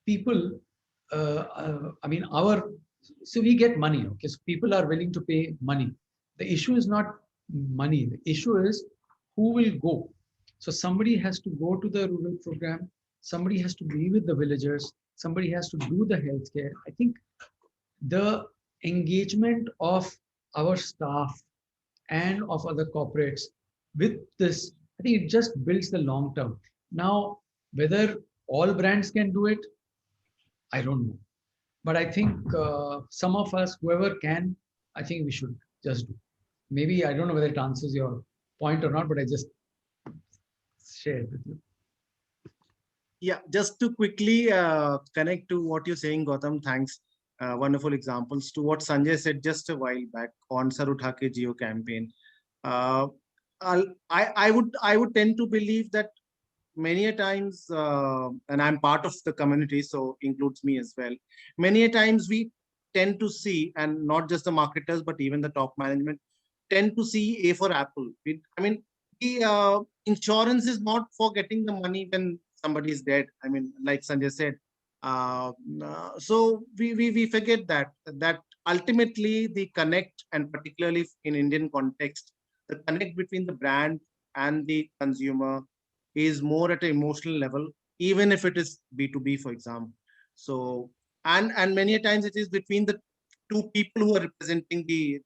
Speaker 4: people, I mean, so we get money. Okay, so people are willing to pay money. The issue is not money. The issue is who will go. So somebody has to go to the rural program. Somebody has to be with the villagers. Somebody has to do the healthcare. I think the engagement of our staff and of other corporates with this, I think it just builds the long term. Now, whether all brands can do it, I don't know. But I think some of us, whoever can, I think we should just do. Maybe I don't know whether it answers your point or not, but I just shared with you.
Speaker 2: Yeah, just to quickly connect to what you're saying, Gautam, thanks. Wonderful examples to what Sanjay said just a while back on Sar Utha Ke Jio campaign. I would tend to believe that many a times, and I'm part of the community, so includes me as well. Many a times we tend to see, and not just the marketers, but even the top management tend to see A for apple. I mean, the insurance is not for getting the money when somebody is dead. I mean, like Sanjay said. So we forget that ultimately the connect, and particularly in Indian context, the connect between the brand and the consumer is more at an emotional level, even if it is B2B, for example. So, and many times it is between the two people who are representing the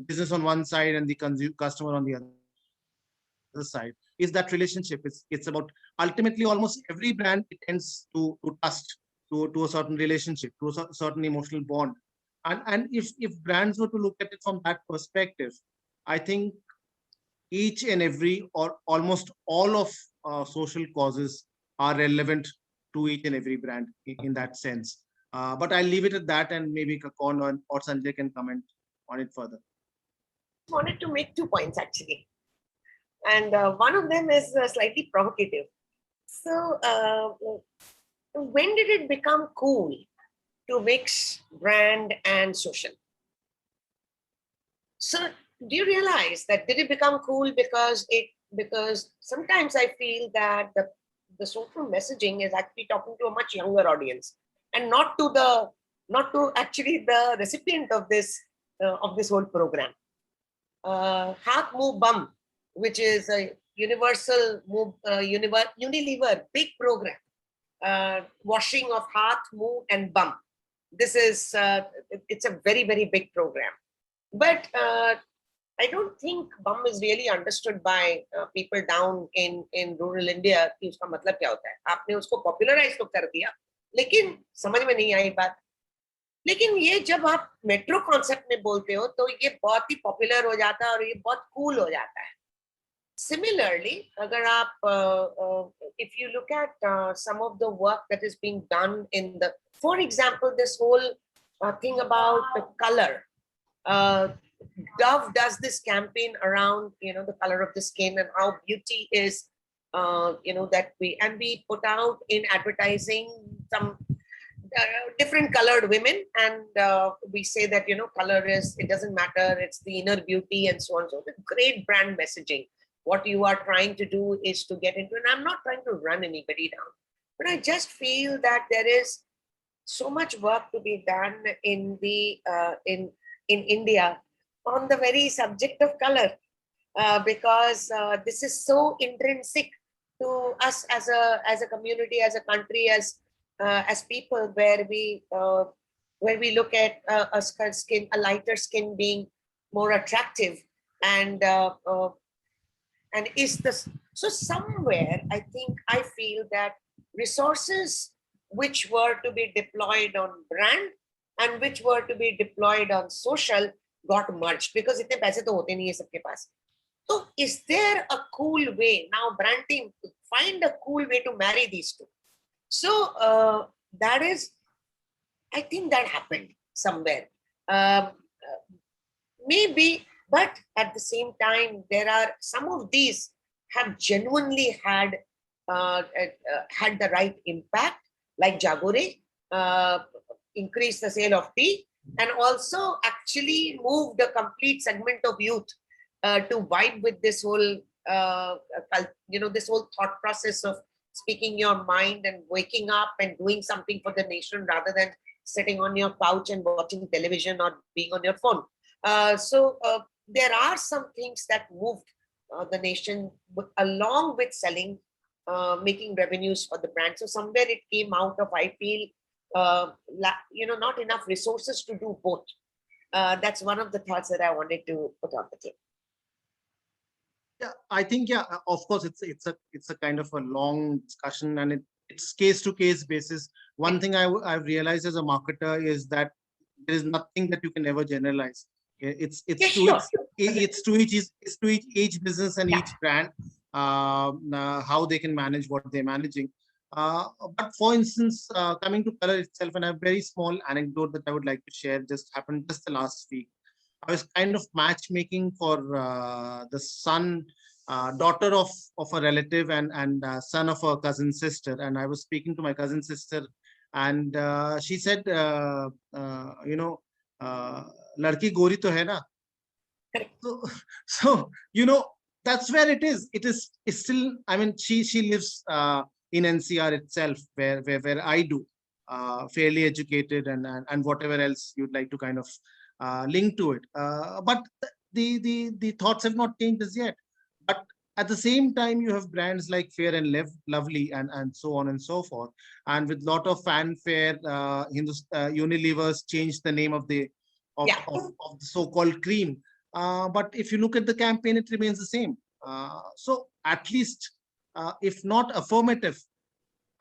Speaker 2: business on one side and the customer on the other side, is that relationship. It's about ultimately almost every brand, it tends to trust to a certain relationship, to a certain emotional bond. And if brands were to look at it from that perspective, I think each and every, or almost all of social causes are relevant to each and every brand in that sense. But I'll leave it at that, and maybe Kakon or Sanjay can comment on it further.
Speaker 5: I wanted to make 2 points actually. And one of them is slightly provocative. So when did it become cool to mix brand and social? So do you realize that did it become cool because sometimes I feel that the social messaging is actually talking to a much younger audience, and not to actually the recipient of this whole program. Haath Muh Bum, which is a universal Unilever big program, washing of Haath, Muh and Bum. This is it's a very, very big program. But I don't think bum is really understood by people down in rural India कि उसका मतलब क्या होता है. आपने उसको popularize तो कर दिया, लेकिन समझ में नहीं आई बात. लेकिन ये जब आप मेट्रो कॉन्सेप्ट में बोलते हो तो ये बहुत ही पॉपुलर हो जाता है और ये बहुत कूल हो जाता है. Similarly, अगर आप if you look at some of the work that is being done in the, for example, this whole thing about the color. Dove does this campaign around the color of the skin and how beauty is that we put out in advertising some different colored women, and we say that color is, it doesn't matter, it's the inner beauty and so on. So the great brand messaging. What you are trying to do is to get into, and I'm not trying to run anybody down, but I just feel that there is so much work to be done in the in India on the very subject of color, because this is so intrinsic to us as a community, as a country, as people, where we look at a lighter skin being more attractive, and is this so somewhere I feel that resources which were to be deployed on brand and which were to be deployed on social got merged, because इतने पैसे तो होते नहीं है सबके पास. So is there a cool way now, brand team, to find a cool way to marry these two? So that is, I think that happened. somewhere. Maybe, but at the same time, there are some of these have genuinely had the right impact, like Jagore, increase the sale of tea, and also actually move the complete segment of youth to vibe with this whole, this whole thought process of speaking your mind and waking up and doing something for the nation rather than sitting on your couch and watching television or being on your phone. So there are some things that moved the nation along with selling, making revenues for the brand. So somewhere it came out of, I feel, not enough resources to do both. That's one of the thoughts that I wanted to put on the table.
Speaker 2: Yeah, I think, yeah, of course, it's a kind of a long discussion, and it's case to case basis. One thing I've realized as a marketer is that there is nothing that you can ever generalize. It's to each business and each brand, how they can manage what they're managing. But for instance, coming to color itself, and a very small anecdote that I would like to share just happened just the last week. I was kind of matchmaking for the daughter of a relative and son of a cousin sister. And I was speaking to my cousin sister, and she said, "Ladki gori to hai na." So that's where it is. It's still. I mean, she lives in NCR itself, where I do, fairly educated and whatever else you'd like to kind of link to it. But the thoughts have not changed as yet. But at the same time, you have brands like Fair and Lovely and so on and so forth. And with lot of fanfare, Unilever's changed the name of the so-called cream. But if you look at the campaign, it remains the same. So at least, if not affirmative,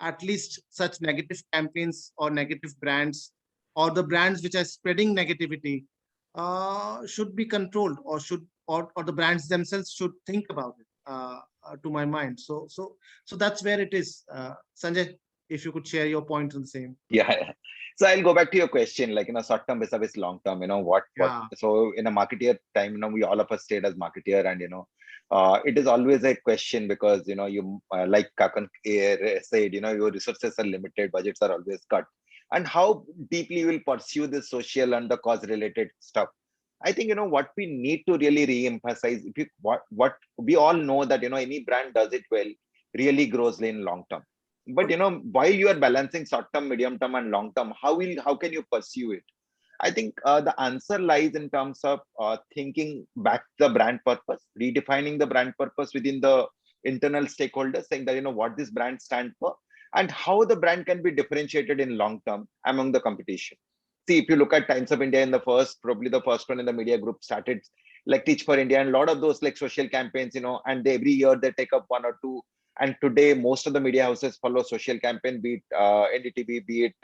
Speaker 2: at least such negative campaigns or negative brands, or the brands which are spreading negativity, should be controlled, or the brands themselves should think about it. To my mind, so that's where it is. Sanjay, if you could share your point on the same.
Speaker 6: Yeah. So I'll go back to your question, like, short term versus long term, what. So in a marketeer time, we all of us stayed as marketeer, and, it is always a question because, you, like Kakan said, your resources are limited, budgets are always cut. And how deeply you will pursue this social and the cause related stuff. I think, what we need to really re-emphasize, what we all know that, any brand does it well, really grows in long term. But, while you are balancing short term, medium term and long term, how can you pursue it? I think the answer lies in terms of thinking back the brand purpose, redefining the brand purpose within the internal stakeholders, saying that, what this brand stands for and how the brand can be differentiated in long term among the competition. See, if you look at Times of India in probably the first one in the media group started like Teach for India, and a lot of those like social campaigns, and every year they take up one or two. And today, most of the media houses follow social campaign, be it NDTV, be it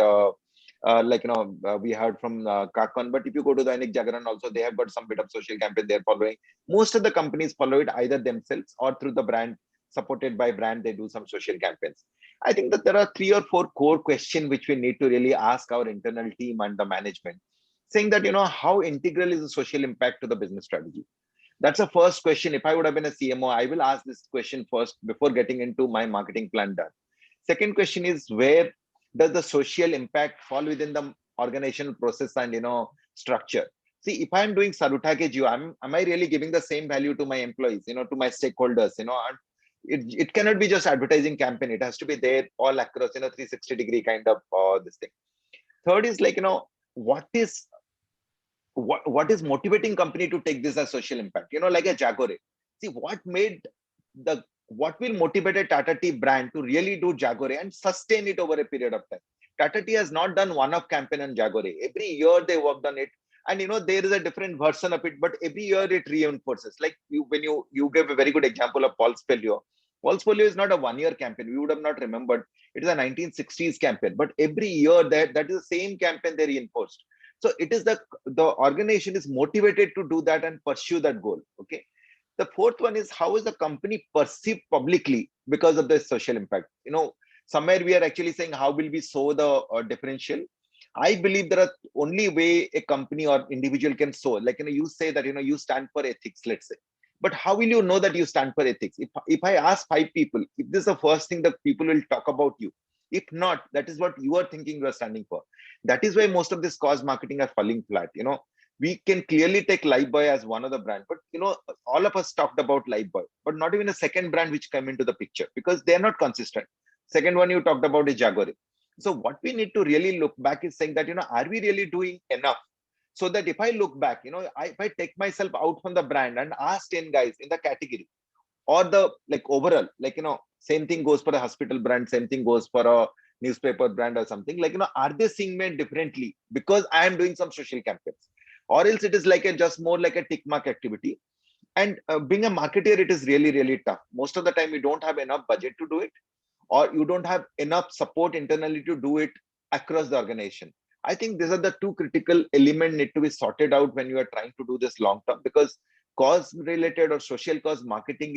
Speaker 6: we heard from Kakan. But if you go to the Dainik Jagaran also, they have got some bit of social campaign they're following. Most of the companies follow it either themselves or through the brand, supported by brand, they do some social campaigns. I think that there are 3 or 4 core questions which we need to really ask our internal team and the management, saying that, how integral is the social impact to the business strategy? That's the first question. If I would have been a CMO, I will ask this question first before getting into my marketing plan done. Second question is, where does the social impact fall within the organizational process and, structure? See, if I'm doing Saruta ke Jio, am I really giving the same value to my employees, to my stakeholders, it cannot be just advertising campaign. It has to be there all across, 360-degree kind of this thing. Third is like, what is motivating company to take this as social impact? Like a Jagore. See, what will motivate a Tata Tea brand to really do Jagore and sustain it over a period of time? Tata Tea has not done one-off campaign on Jagore. Every year they worked on it. And there is a different version of it, but every year it reinforces. Like when you gave a very good example of Pulse Polio. Pulse Polio is not a one-year campaign. We would have not remembered. It is a 1960s campaign, but every year that is the same campaign they reinforced. So it is the organization is motivated to do that and pursue that goal. Okay. The fourth one is, how is the company perceived publicly because of the social impact? Somewhere we are actually saying, how will we sow the differential? I believe there are only way a company or individual can show, like, you say that, you stand for ethics, let's say. But how will you know that you stand for ethics? If I ask 5 people, if this is the first thing that people will talk about you, if not, that is what you are thinking you are standing for. That is why most of this cause marketing are falling flat. We can clearly take Lifebuoy as one of the brand, but all of us talked about Lifebuoy, but not even a second brand which come into the picture because they are not consistent. Second one you talked about is Jaguar. So what we need to really look back is saying that, are we really doing enough? So that if I look back, if I take myself out from the brand and ask 10 guys in the category or the like overall, like, same thing goes for a hospital brand, same thing goes for a newspaper brand or something, like, are they seeing me differently because I am doing some social campaigns, or else it is like just more like a tick mark activity. And being a marketer, it is really, really tough. Most of the time you don't have enough budget to do it, or you don't have enough support internally to do it across the organization. I think these are the two critical elements need to be sorted out when you are trying to do this long term, because cause related or social cause marketing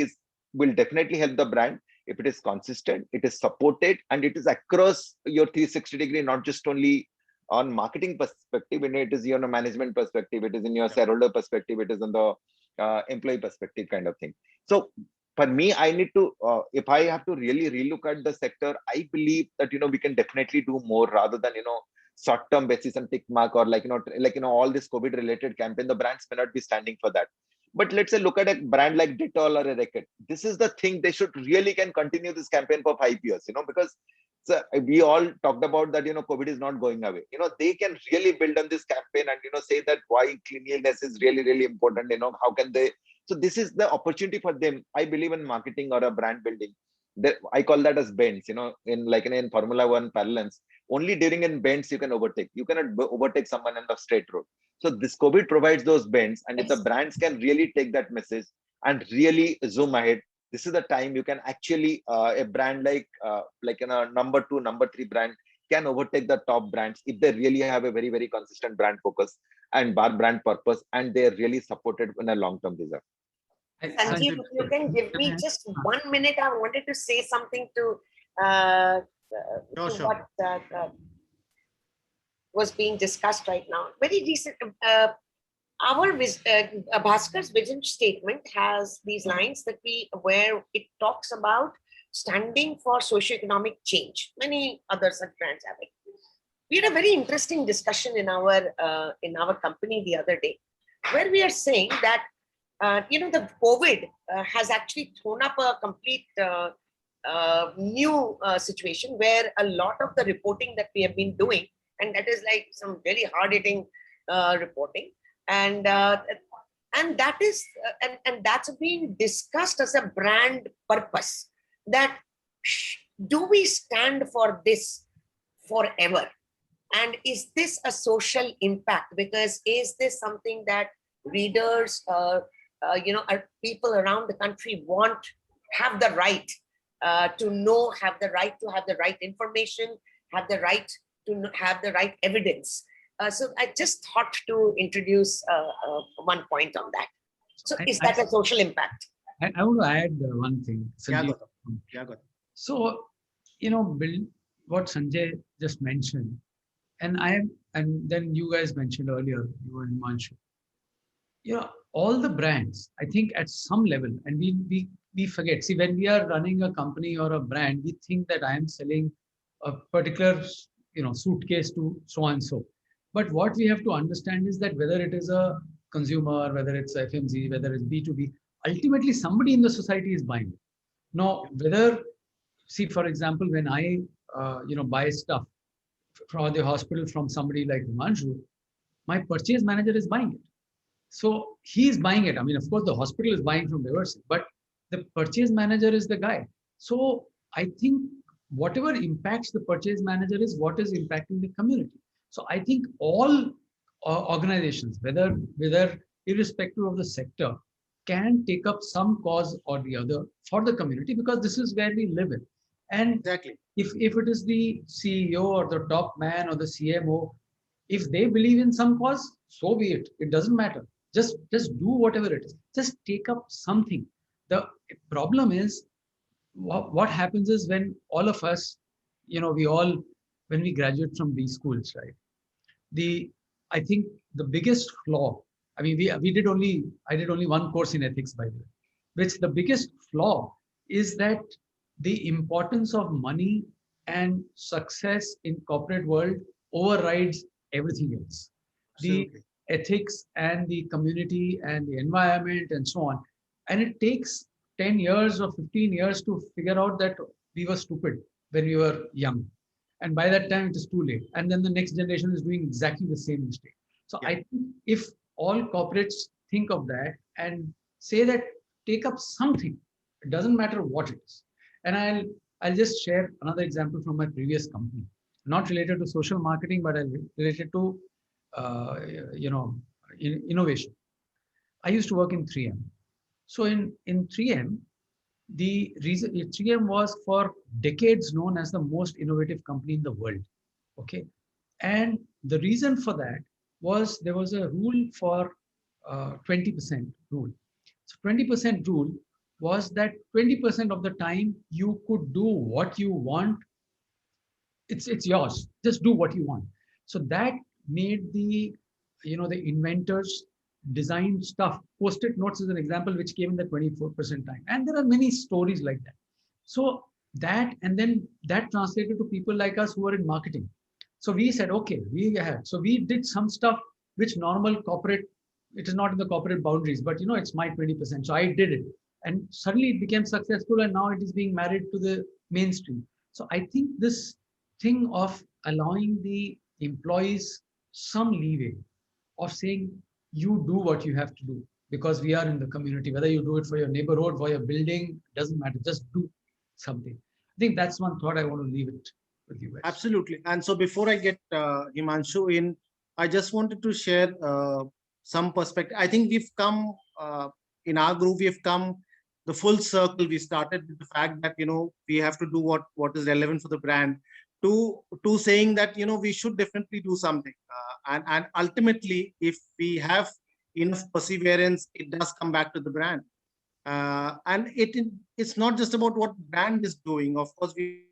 Speaker 6: will definitely help the brand if it is consistent, it is supported, and it is across your 360-degree, not just only on marketing perspective, when it is your management perspective, it is in your shareholder perspective, it is on the employee perspective kind of thing. So for me, I need to, if I have to really relook at the sector, I believe that, we can definitely do more rather than, short-term basis and tick mark, or all this COVID related campaign, the brands may not be standing for that. But let's say, look at a brand like Dettol or a Reckitt. This is the thing, they should really can continue this campaign for 5 years, because we all talked about that, COVID is not going away. They can really build on this campaign and, say that why cleanliness is really, really important, how can they. So this is the opportunity for them. I believe in marketing or a brand building. I call that as bends, in Formula One parlance. Only during in bends you can overtake. You cannot overtake someone in the straight road. So this COVID provides those bends, and if the brands can really take that message and really zoom ahead, this is the time you can actually a brand like number 2, number 3 brand can overtake the top brands if they really have a very, very consistent brand focus and brand purpose, and they're really supported in a long-term vision.
Speaker 5: Sanjeev, if you can give me just 1 minute, I wanted to say something to
Speaker 2: Sure.
Speaker 5: what was being discussed right now. Very recent, our Bhaskar's vision statement has these lines where it talks about standing for socioeconomic change. Many other such brands have it. We had a very interesting discussion in our company the other day, where we are saying that the COVID has actually thrown up a complete new situation where a lot of the reporting that we have been doing, and that is like some very hard-hitting reporting, and that is and that's being discussed as a brand purpose. That do we stand for this forever, and is this a social impact? Because is this something that readers, people around the country have the right to know, have the right to have the right information, have the right to have the right evidence. So I just thought to introduce one point on that. So is that a social impact?
Speaker 4: I want to add one thing, Sanjeev.
Speaker 2: Yeah, good.
Speaker 4: So, what Sanjay just mentioned, and then you guys mentioned earlier, you and Himanshu, all the brands, I think at some level, and we forget, see, when we are running a company or a brand, we think that I am selling a particular, suitcase to so and so. But what we have to understand is that whether it is a consumer, whether it's FMC, whether it's B2B, ultimately somebody in the society is buying it. Now, see, for example, when I, buy stuff from the hospital from somebody like Himanshu, my purchase manager is buying it. So he's buying it. I mean, of course, the hospital is buying from Reverse, but the purchase manager is the guy. So I think whatever impacts the purchase manager is what is impacting the community. So I think all organizations, whether irrespective of the sector, can take up some cause or the other for the community, because this is where we live in. And
Speaker 2: Exactly.
Speaker 4: If it is the CEO or the top man or the CMO, if they believe in some cause, so be it. It doesn't matter. Just do whatever it is. Just take up something. The problem is, what happens is when all of us, when we graduate from these schools, right? the I think the biggest flaw. I mean, I did only one course in ethics, by the way. Which the biggest flaw is that the importance of money and success in corporate world overrides everything else. The
Speaker 2: Absolutely.
Speaker 4: ethics and the community and the environment and so on. And it takes 10 years or 15 years to figure out that we were stupid when we were young. And by that time, it is too late. And then the next generation is doing exactly the same mistake. So
Speaker 2: Yeah.
Speaker 4: I think if all corporates think of that and say that, take up something, it doesn't matter what it is. And I'll just share another example from my previous company, not related to social marketing, but related to uh, you know innovation. I used to work in 3M. So in 3M, the reason 3M was for decades known as the most innovative company in the world. Okay, and the reason for that was there was a rule for 20% rule. So 20% rule was that 20% of the time you could do what you want. It's yours. Just do what you want. So that made the inventors design stuff. Post-it notes is an example which came in the 24% time. And there are many stories like that. So that, and then that translated to people like us who are in marketing. So we said, okay, so we did some stuff which normal corporate, it is not in the corporate boundaries, but it's my 20%. So I did it. And suddenly it became successful, and now it is being married to the mainstream. So I think this thing of allowing the employees some leeway of saying, you do what you have to do because we are in the community, whether you do it for your neighborhood, for your building, doesn't matter, just do something. I think that's one thought I want to leave it with you guys.
Speaker 2: Absolutely. And so before I get Himanshu in, I just wanted to share some perspective. I think we've come in our group, we've come the full circle. We started with the fact that we have to do what is relevant for the brand, to saying that we should definitely do something. And ultimately, if we have enough perseverance, it does come back to the brand. And it's not just about what brand is doing. Of course, we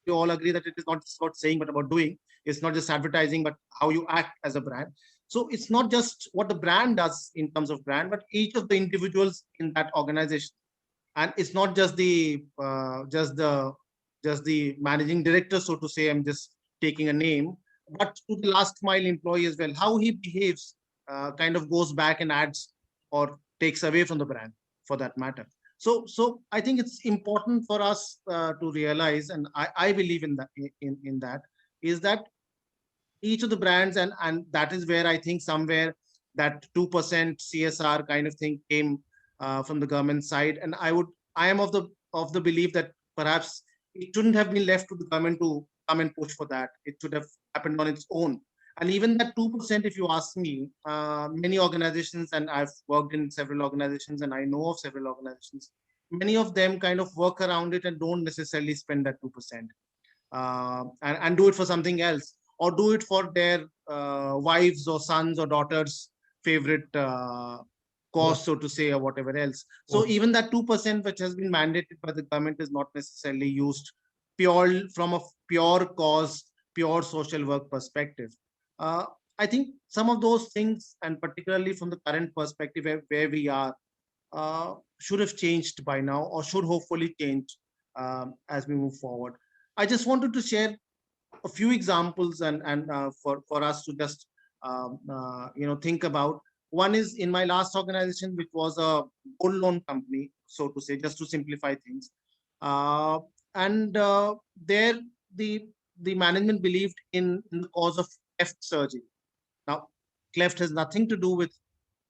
Speaker 2: all agree that it is not just about saying, but about doing. It's not just advertising, but how you act as a brand. So it's not just what the brand does in terms of brand, but each of the individuals in that organization. And it's not just the managing director, so to say. I'm just taking a name, but to the last mile employee as well. How he behaves kind of goes back and adds or takes away from the brand, for that matter. So I think it's important for us to realize, and I believe in that, in that, is that each of the brands, and that is where I think somewhere that 2% CSR kind of thing came from the government side. And I am of the belief that perhaps it shouldn't have been left to the government to come and push for that. It should have happened on its own. And even that 2%, if you ask me, many organizations, and I've worked in several organizations and I know of several organizations, many of them kind of work around it and don't necessarily spend that 2%, and do it for something else, or do it for their wives or sons or daughters' favorite cause, so to say, or whatever else. So even that 2% which has been mandated by the government is not necessarily used from a pure cause, pure social work perspective. I think some of those things, and particularly from the current perspective where we are, should have changed by now, or should hopefully change as we move forward. I just wanted to share a few examples, and for us to just think about. One is in my last organization, which was a gold loan company, so to say, just to simplify things. And there, the management believed in the cause of cleft surgery. Now, cleft has nothing to do with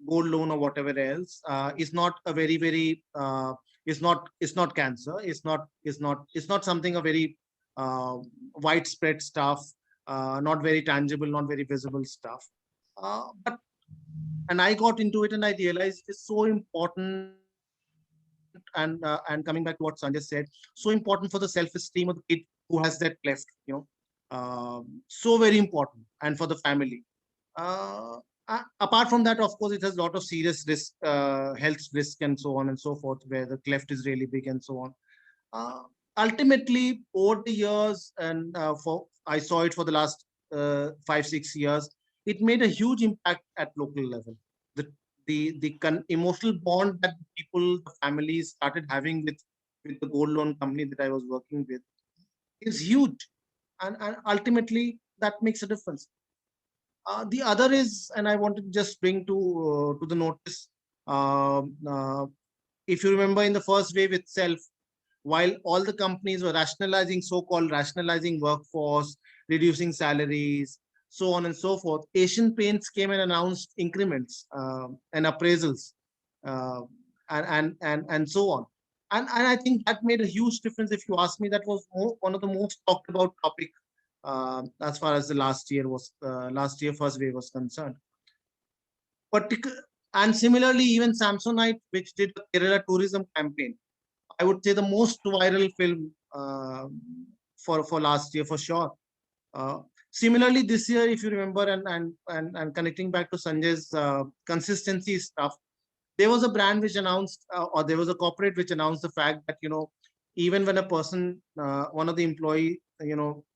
Speaker 2: gold loan or whatever else. It's not a very it's not cancer. It's not something a very widespread stuff. Not very tangible, not very visible stuff. But and I got into it and I realized it's so important. And coming back to what Sanjay said, so important for the self-esteem of the kid who has that cleft. So very important, and for the family. Uh, Apart from that, of course, it has a lot of serious risk, health risk, and so on and so forth, where the cleft is really big and so on. Uh, Ultimately, over the years, and I saw it for the last 5-6 years, it made a huge impact at local level. The emotional bond that people, the families started having with the gold loan company that I was working with is huge, and ultimately that makes a difference. The other is, and I want to just bring to the notice, um, uh, if you remember in the first wave itself, while all the companies were rationalizing, so-called rationalizing workforce, reducing salaries, so on and so forth, Asian Paints came and announced increments and appraisals, uh, and so on. And I think that made a huge difference. If you ask me, that was one of the most talked about topic as far as the last year first wave was concerned. And similarly, even Samsonite, which did a Kerala tourism campaign, I would say the most viral film for last year for sure. Uh, Similarly, this year, if you remember, and connecting back to Sanjay's consistency stuff, there was a brand which announced, or there was a corporate which announced the fact that, even when a person, one of the employee,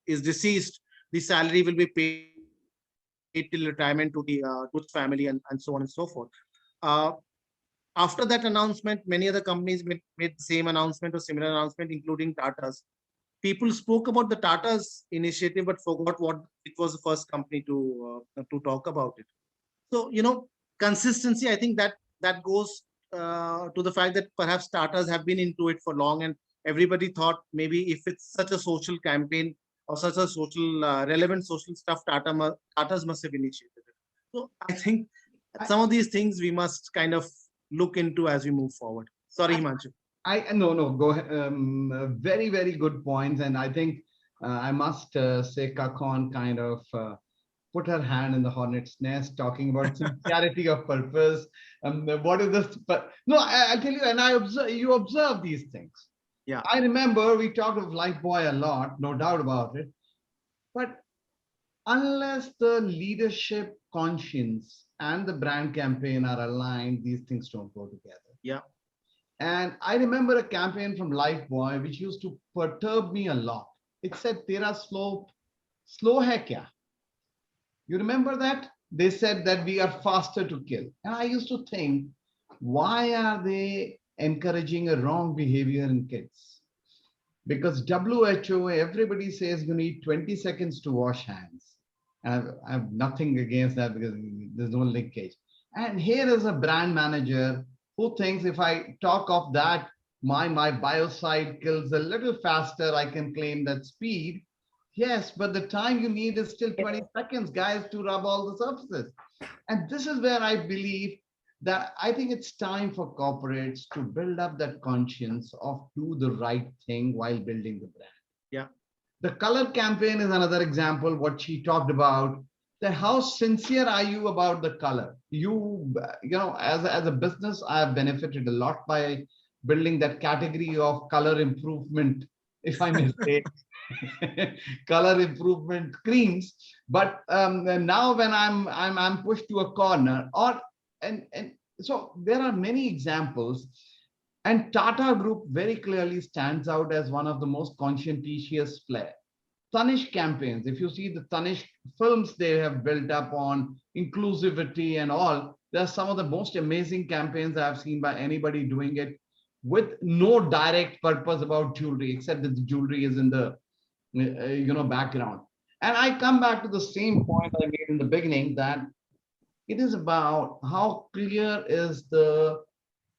Speaker 2: is deceased, the salary will be paid till retirement to his family, and so on and so forth. Uh, After that announcement, many other companies made the same announcement or similar announcement, including Tata's. People spoke about the Tata's initiative, but forgot what it was the first company to talk about it. So, consistency, I think that goes to the fact that perhaps Tata's have been into it for long, and everybody thought maybe if it's such a social campaign or such a social relevant social stuff, Tata's must have initiated it. So I think some of these things we must kind of look into as we move forward. Sorry, Himanshu.
Speaker 3: No, go ahead. Very, very good points. And I think I must say Kakon kind of put her hand in the hornet's nest, talking about sincerity of purpose. What is this? But no, I'll tell you, and you observe these things.
Speaker 2: Yeah.
Speaker 3: I remember we talked of Lifebuoy a lot, no doubt about it. But unless the leadership conscience and the brand campaign are aligned, these things don't go together.
Speaker 2: Yeah.
Speaker 3: And I remember a campaign from Lifebuoy which used to perturb me a lot. It said, "Tera slow hai kya?" You remember that? They said that we are faster to kill. And I used to think, why are they encouraging a wrong behavior in kids? Because WHO, everybody says you need 20 seconds to wash hands. And I have nothing against that because there's no linkage. And here is a brand manager who thinks if I talk of that, my biocide kills a little faster, I can claim that speed. Yes, but the time you need is still 20 seconds, guys, to rub all the surfaces. And this is where I believe that I think it's time for corporates to build up that conscience of do the right thing while building the brand.
Speaker 2: Yeah.
Speaker 3: The color campaign is another example, what she talked about. That how sincere are you about the color? As a business, I have benefited a lot by building that category of color improvement, if I may say, color improvement creams. But now when I'm pushed to a corner, and so there are many examples, and Tata Group very clearly stands out as one of the most conscientious player. Tanish campaigns, if you see the Tanish films they have built up on inclusivity and all, they're some of the most amazing campaigns I've seen by anybody doing it with no direct purpose about jewelry, except that the jewelry is in the background. And I come back to the same point I made in the beginning, that it is about how clear is the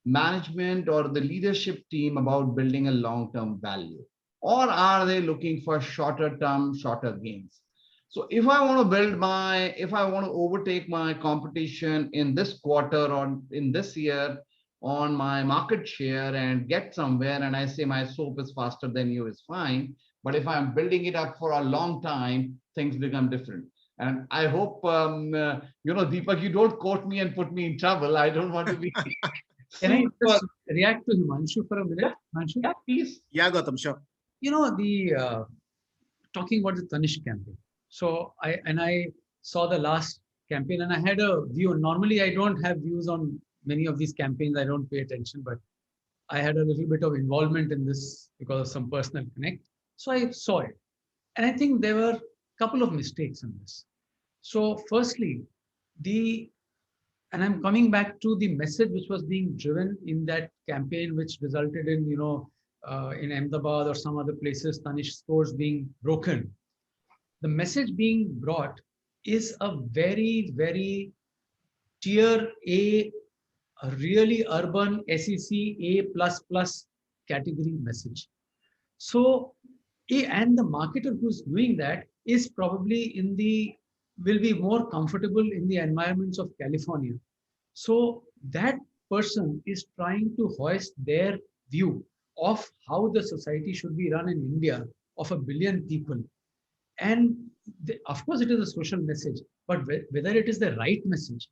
Speaker 3: management or the leadership team about building a long-term value, or are they looking for shorter term, shorter gains? So if I want to overtake my competition in this quarter or in this year on my market share and get somewhere, and I say my soap is faster than you, is fine. But if I'm building it up for a long time, things become different. And I hope, Deepak, you don't quote me and put me in trouble. I don't want to be.
Speaker 4: Can I just react to Himanshu for a minute? Himanshu?
Speaker 3: Yeah, please.
Speaker 2: Yeah, Gautam, sure.
Speaker 4: The talking about the Tanish campaign. So I saw the last campaign and I had a view. Normally, I don't have views on many of these campaigns. I don't pay attention, but I had a little bit of involvement in this because of some personal connect. So I saw it. And I think there were couple of mistakes in this. So firstly, and I'm coming back to the message which was being driven in that campaign, which resulted in, in Ahmedabad or some other places, Tanishq stores being broken. The message being brought is a very, very tier a really urban SEC A++ category message. So, and the marketer who's doing that is probably will be more comfortable in the environments of California. So that person is trying to hoist their view of how the society should be run in India of 1 billion people. And of course, it is a social message, but whether it is the right message.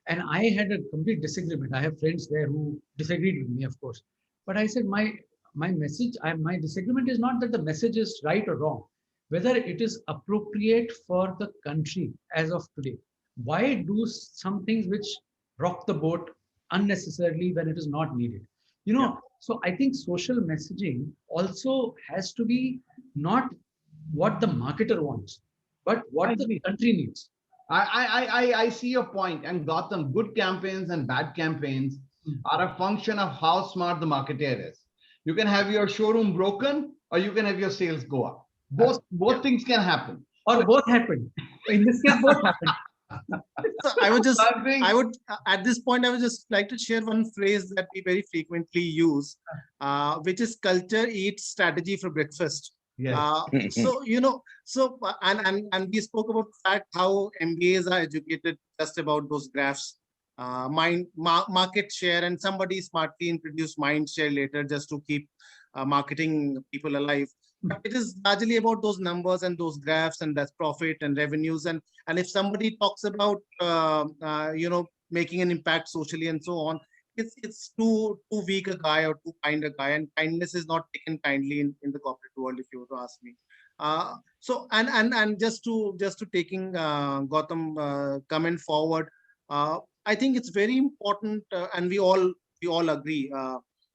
Speaker 4: And I had a complete disagreement. I have friends there who disagreed with me, of course. But I said, my message, my disagreement is not that the message is right or wrong, whether it is appropriate for the country as of today. Why do some things which rock the boat unnecessarily when it is not needed? So I think social messaging also has to be not what the marketer wants, but what the country needs.
Speaker 3: I see your point, and Gotham, good campaigns and bad campaigns are a function of how smart the marketer is. You can have your showroom broken, or you can have your sales go up. Both things can happen.
Speaker 4: Or both happen. In this case, both happen.
Speaker 2: So I would at this point, I would just like to share one phrase that we very frequently use, which is culture eats strategy for breakfast.
Speaker 3: Yes.
Speaker 2: And we spoke about the fact how MBAs are educated just about those graphs, market share, and somebody smartly introduced mind share later just to keep marketing people alive. But it is largely about those numbers and those graphs, and that's profit and revenues. And if somebody talks about making an impact socially and so on, it's too weak a guy or too kind a guy, and kindness is not taken kindly in the corporate world, if you were to ask me. So just to taking Gautam comment forward, I think it's very important, and we all agree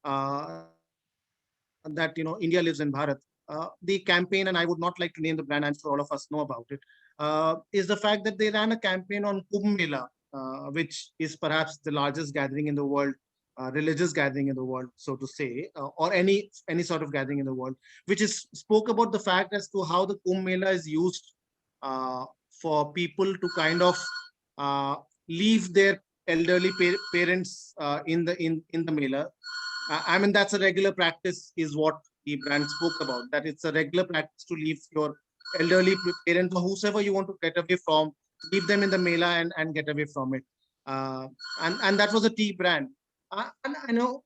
Speaker 2: that India lives in Bharat. The campaign, and I would not like to name the brand, I'm sure all of us know about it, is the fact that they ran a campaign on Kumbh Mela, which is perhaps the largest gathering in the world, religious gathering in the world, so to say, or any sort of gathering in the world, which spoke about the fact as to how the Kumbh Mela is used for people to kind of leave their elderly parents in the Mela. I mean, that's a regular practice, is what the brand spoke about, that it's a regular practice to leave your elderly parents or whosoever you want to get away from, leave them in the Mela and get away from it. And that was a tea brand. And I know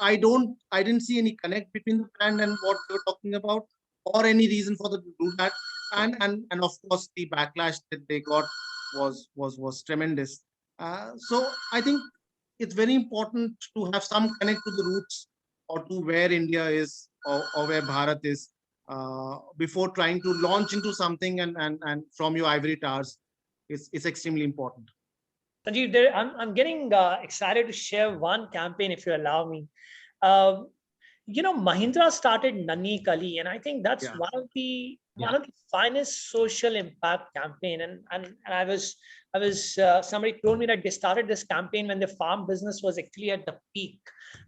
Speaker 2: I didn't see any connect between the brand and what they were talking about, or any reason for them to do that. And of course the backlash that they got was tremendous. So I think it's very important to have some connect to the roots, or to where India is, or where Bharat is, before trying to launch into something and from your ivory towers. It's extremely important.
Speaker 1: Sanjeev, I'm getting excited to share one campaign, if you allow me. Mahindra started Nani Kali, and I think that's one of the finest social impact campaign. And I was somebody told me that they started this campaign when the farm business was actually at the peak,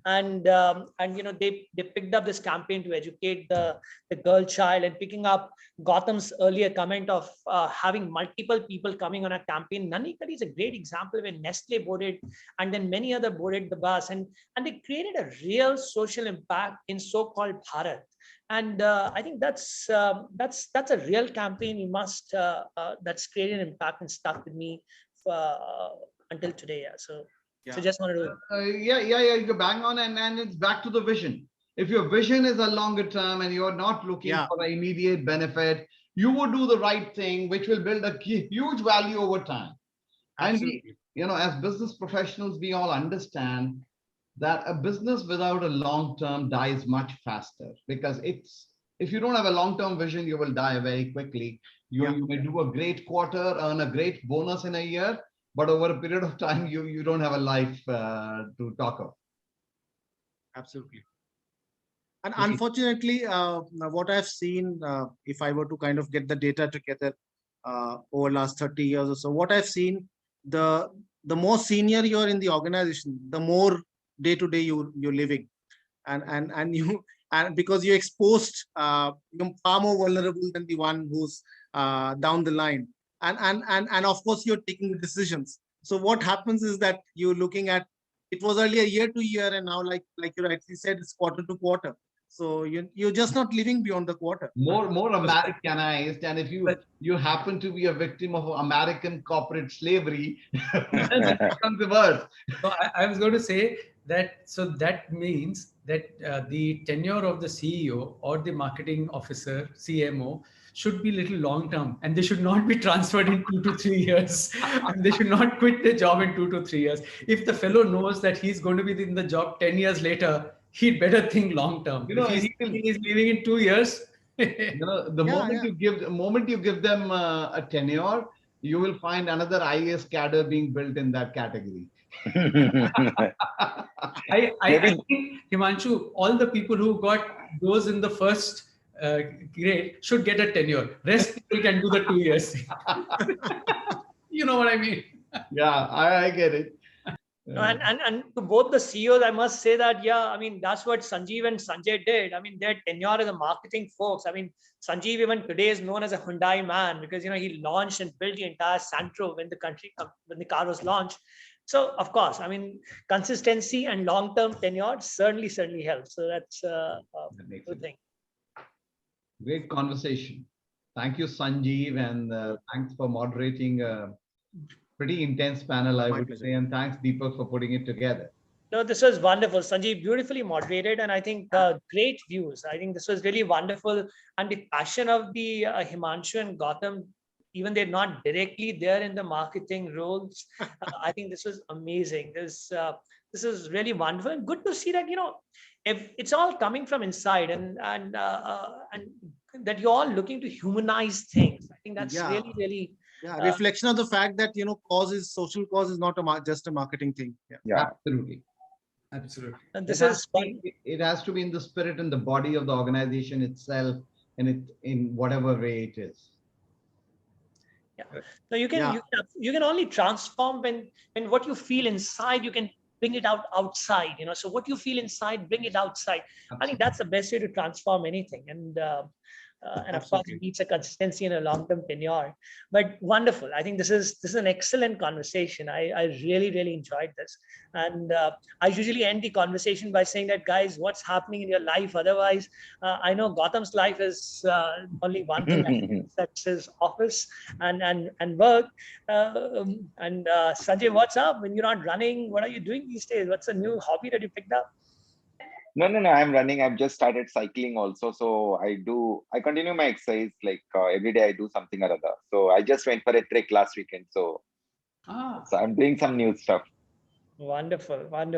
Speaker 1: and they picked up this campaign to educate the girl child, and picking up Gautam's earlier comment of having multiple people coming on a campaign. Nani Kali is a great example where Nestle boarded, and then many other boarded the bus, and they created a real social impact in so-called Bharat. And I think that's a real campaign. You must that's created an impact and stuck with me until today. So just wanted to
Speaker 3: you bang on, and it's back to the vision. If your vision is a longer term and you're not looking for an immediate benefit, you would do the right thing, which will build a huge value over time. Absolutely. And as business professionals, we all understand that a business without a long term dies much faster, because if you don't have a long term vision, you will die very quickly. You may do a great quarter, earn a great bonus in a year, but over a period of time, you don't have a life to talk of.
Speaker 2: Absolutely. And unfortunately, what I've seen, if I were to kind of get the data together over last 30 years or so, what I've seen, the more senior you're in the organization, the more day to day you're living, and you, and because you're exposed, you're far more vulnerable than the one who's down the line, and of course you're taking the decisions. So what happens is that you're looking at, it was earlier year to year, and now like you rightly said, it's quarter to quarter. So you're just not living beyond the quarter.
Speaker 3: More Americanized, and if you happen to be a victim of American corporate slavery, it becomes worse.
Speaker 4: So I was going to say that, so that means that the tenure of the CEO or the marketing officer, CMO, should be little long term, and they should not be transferred in 2 to 3 years, and they should not quit their job in 2 to 3 years. If the fellow knows that he's going to be in the job 10 years later, he'd better think long term.
Speaker 3: You know,
Speaker 4: if he's leaving in 2 years,
Speaker 3: the moment you give them a tenure, you will find another IAS cadre being built in that category.
Speaker 4: I think, Himanshu, all the people who got those in the first grade should get a tenure. Rest people can do the 2 years. You know what I mean?
Speaker 3: Yeah, I get it.
Speaker 1: And to both the CEOs, I must say that, yeah, I mean, that's what Sanjeev and Sanjay did. I mean, their tenure as a marketing folks. I mean, Sanjeev even today is known as a Hyundai man because, you know, he launched and built the entire Santro when the car was launched. So, of course, I mean, consistency and long-term tenure certainly helps. So that's a good thing.
Speaker 3: Great conversation. Thank you, Sanjeev, and thanks for moderating a pretty intense panel, I would say, and thanks, Deepak, for putting it together.
Speaker 1: No, this was wonderful. Sanjeev beautifully moderated, and I think great views. I think this was really wonderful, and the passion of the Himanshu and Gautam, even they're not directly there in the marketing roles. I think this was amazing. This is really wonderful, and good to see that, you know, if it's all coming from inside, and that you're all looking to humanize things. I think that's really
Speaker 2: reflection of the fact that, you know, social cause is not just a marketing thing.
Speaker 6: Yeah.
Speaker 3: Absolutely.
Speaker 1: And this
Speaker 3: it has to be in the spirit and the body of the organization itself, and in whatever way it is.
Speaker 1: Yeah. So you can only transform when what you feel inside, you can bring it outside. You know, so what you feel inside, bring it outside. Absolutely. I think that's the best way to transform anything. And of course, it needs a consistency and a long-term tenure. But wonderful. I think this is an excellent conversation. I really enjoyed this. And I usually end the conversation by saying that, guys, what's happening in your life? Otherwise, I know Gautam's life is only one thing. That's his office and work. And Sanjay, what's up? When you're not running, what are you doing these days? What's a new hobby that you picked up?
Speaker 6: No, I'm running. I've just started cycling also. So I continue my exercise, like every day I do something or other. So I just went for a trek last weekend. So I'm doing some new stuff.
Speaker 1: Wonderful. And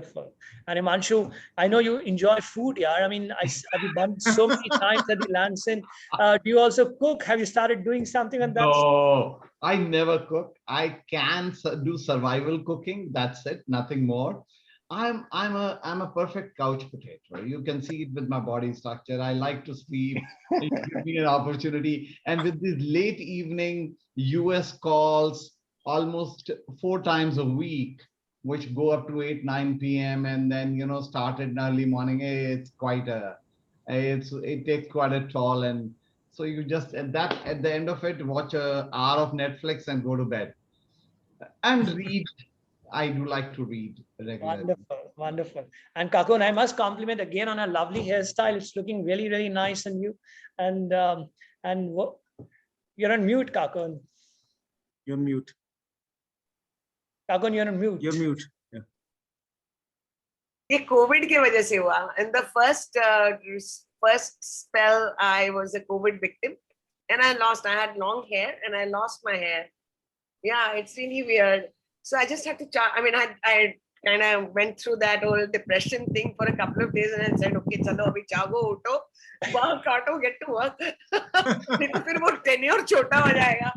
Speaker 1: Himanshu, I know you enjoy food, yeah. I mean, have you bumped so many times at the Lansing? Do you also cook? Have you started doing something on that?
Speaker 3: No, I never cook. I can do survival cooking. That's it. Nothing more. I'm a perfect couch potato. You can see it with my body structure. I like to sleep. It gives me an opportunity. And with these late evening US calls, almost 4 times a week, which go up to 8-9 p.m. and then, you know, start in early morning. It's it takes quite a toll. And so you just at the end of it, watch an hour of Netflix and go to bed and read. I do like to read regularly.
Speaker 1: Wonderful. And Kakun, I must compliment again on a lovely hairstyle. It's looking really nice on you. And you're on mute, Kakun.
Speaker 2: You're mute.
Speaker 1: Kakun, you're on mute.
Speaker 2: You're mute. Yeah.
Speaker 5: ये COVID के वजह से हुआ. In the first spell, I was a COVID victim, and I had long hair, and I lost my hair. Yeah, it's really weird. So I just had to I mean, I kind of went through that whole depression thing for a couple of days, and I said, okay, chalo, abhi jago, uto, baal kaato, get to work. नहीं तो फिर वो tenure छोटा हो जाएगा.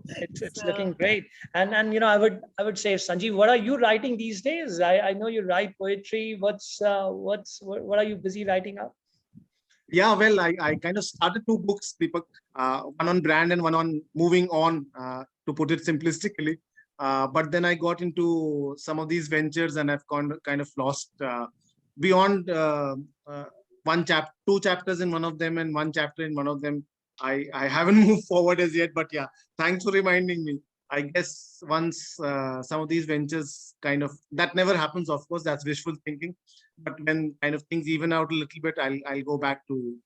Speaker 1: It's
Speaker 5: So,
Speaker 1: looking great. And I would say, Sanjeev, what are you writing these days? I know you write poetry. What are you busy writing up?
Speaker 2: Yeah, well, I kind of started two books, Deepak, one on brand and one on moving on, to put it simplistically. But then I got into some of these ventures and I've kind of lost beyond two chapters in one of them and one chapter in one of them. I haven't moved forward as yet, but yeah, thanks for reminding me. I guess once some of these ventures kind of, that never happens, of course, that's wishful thinking. But when kind of things even out a little bit, I'll go back to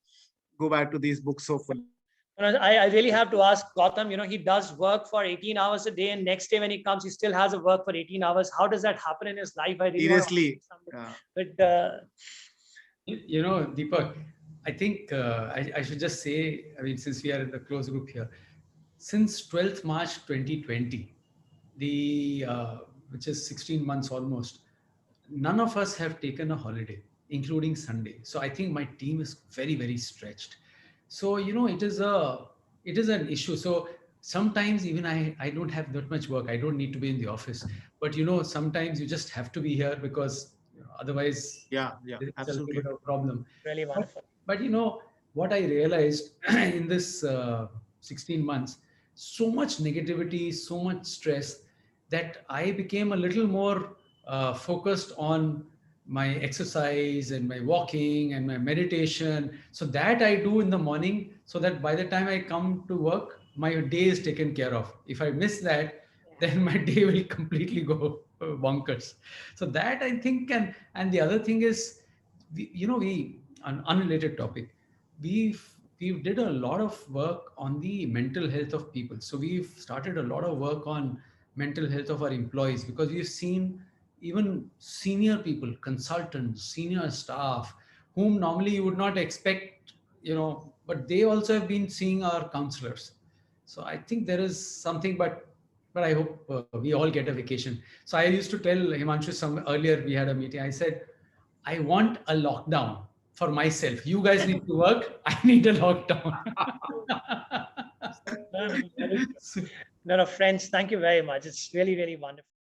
Speaker 2: these books hopefully.
Speaker 1: I really have to ask Gautam, he does work for 18 hours a day, and next day when he comes, he still has to work for 18 hours. How does that happen in his life? I really want to
Speaker 2: Seriously.
Speaker 1: ask but
Speaker 4: Deepak, I think I should just say, I mean, since we are in the close group here, since 12th March 2020, which is 16 months almost, none of us have taken a holiday, including Sunday. So I think my team is very, very stretched. So, it is an issue. So sometimes even I don't have that much work. I don't need to be in the office. But, sometimes you just have to be here because otherwise
Speaker 2: Yeah,
Speaker 4: it's a little
Speaker 2: absolutely.
Speaker 4: bit of a problem.
Speaker 1: really wonderful.
Speaker 4: But what I realized in this 16 months, so much negativity, so much stress, that I became a little more focused on my exercise and my walking and my meditation. So that I do in the morning, so that by the time I come to work, my day is taken care of. If I miss that, then my day will completely go bonkers. So that I think, and the other thing is, we an unrelated topic, we did a lot of work on the mental health of people. So we've started a lot of work on mental health of our employees, because we've seen even senior people, consultants, senior staff, whom normally you would not expect, but they also have been seeing our counselors. So I think there is something, but I hope we all get a vacation. So I used to tell Himanshu, some earlier we had a meeting, I said, I want a lockdown for myself. You guys need to work. I need a lockdown.
Speaker 1: No, no, friends, thank you very much. It's really, really wonderful.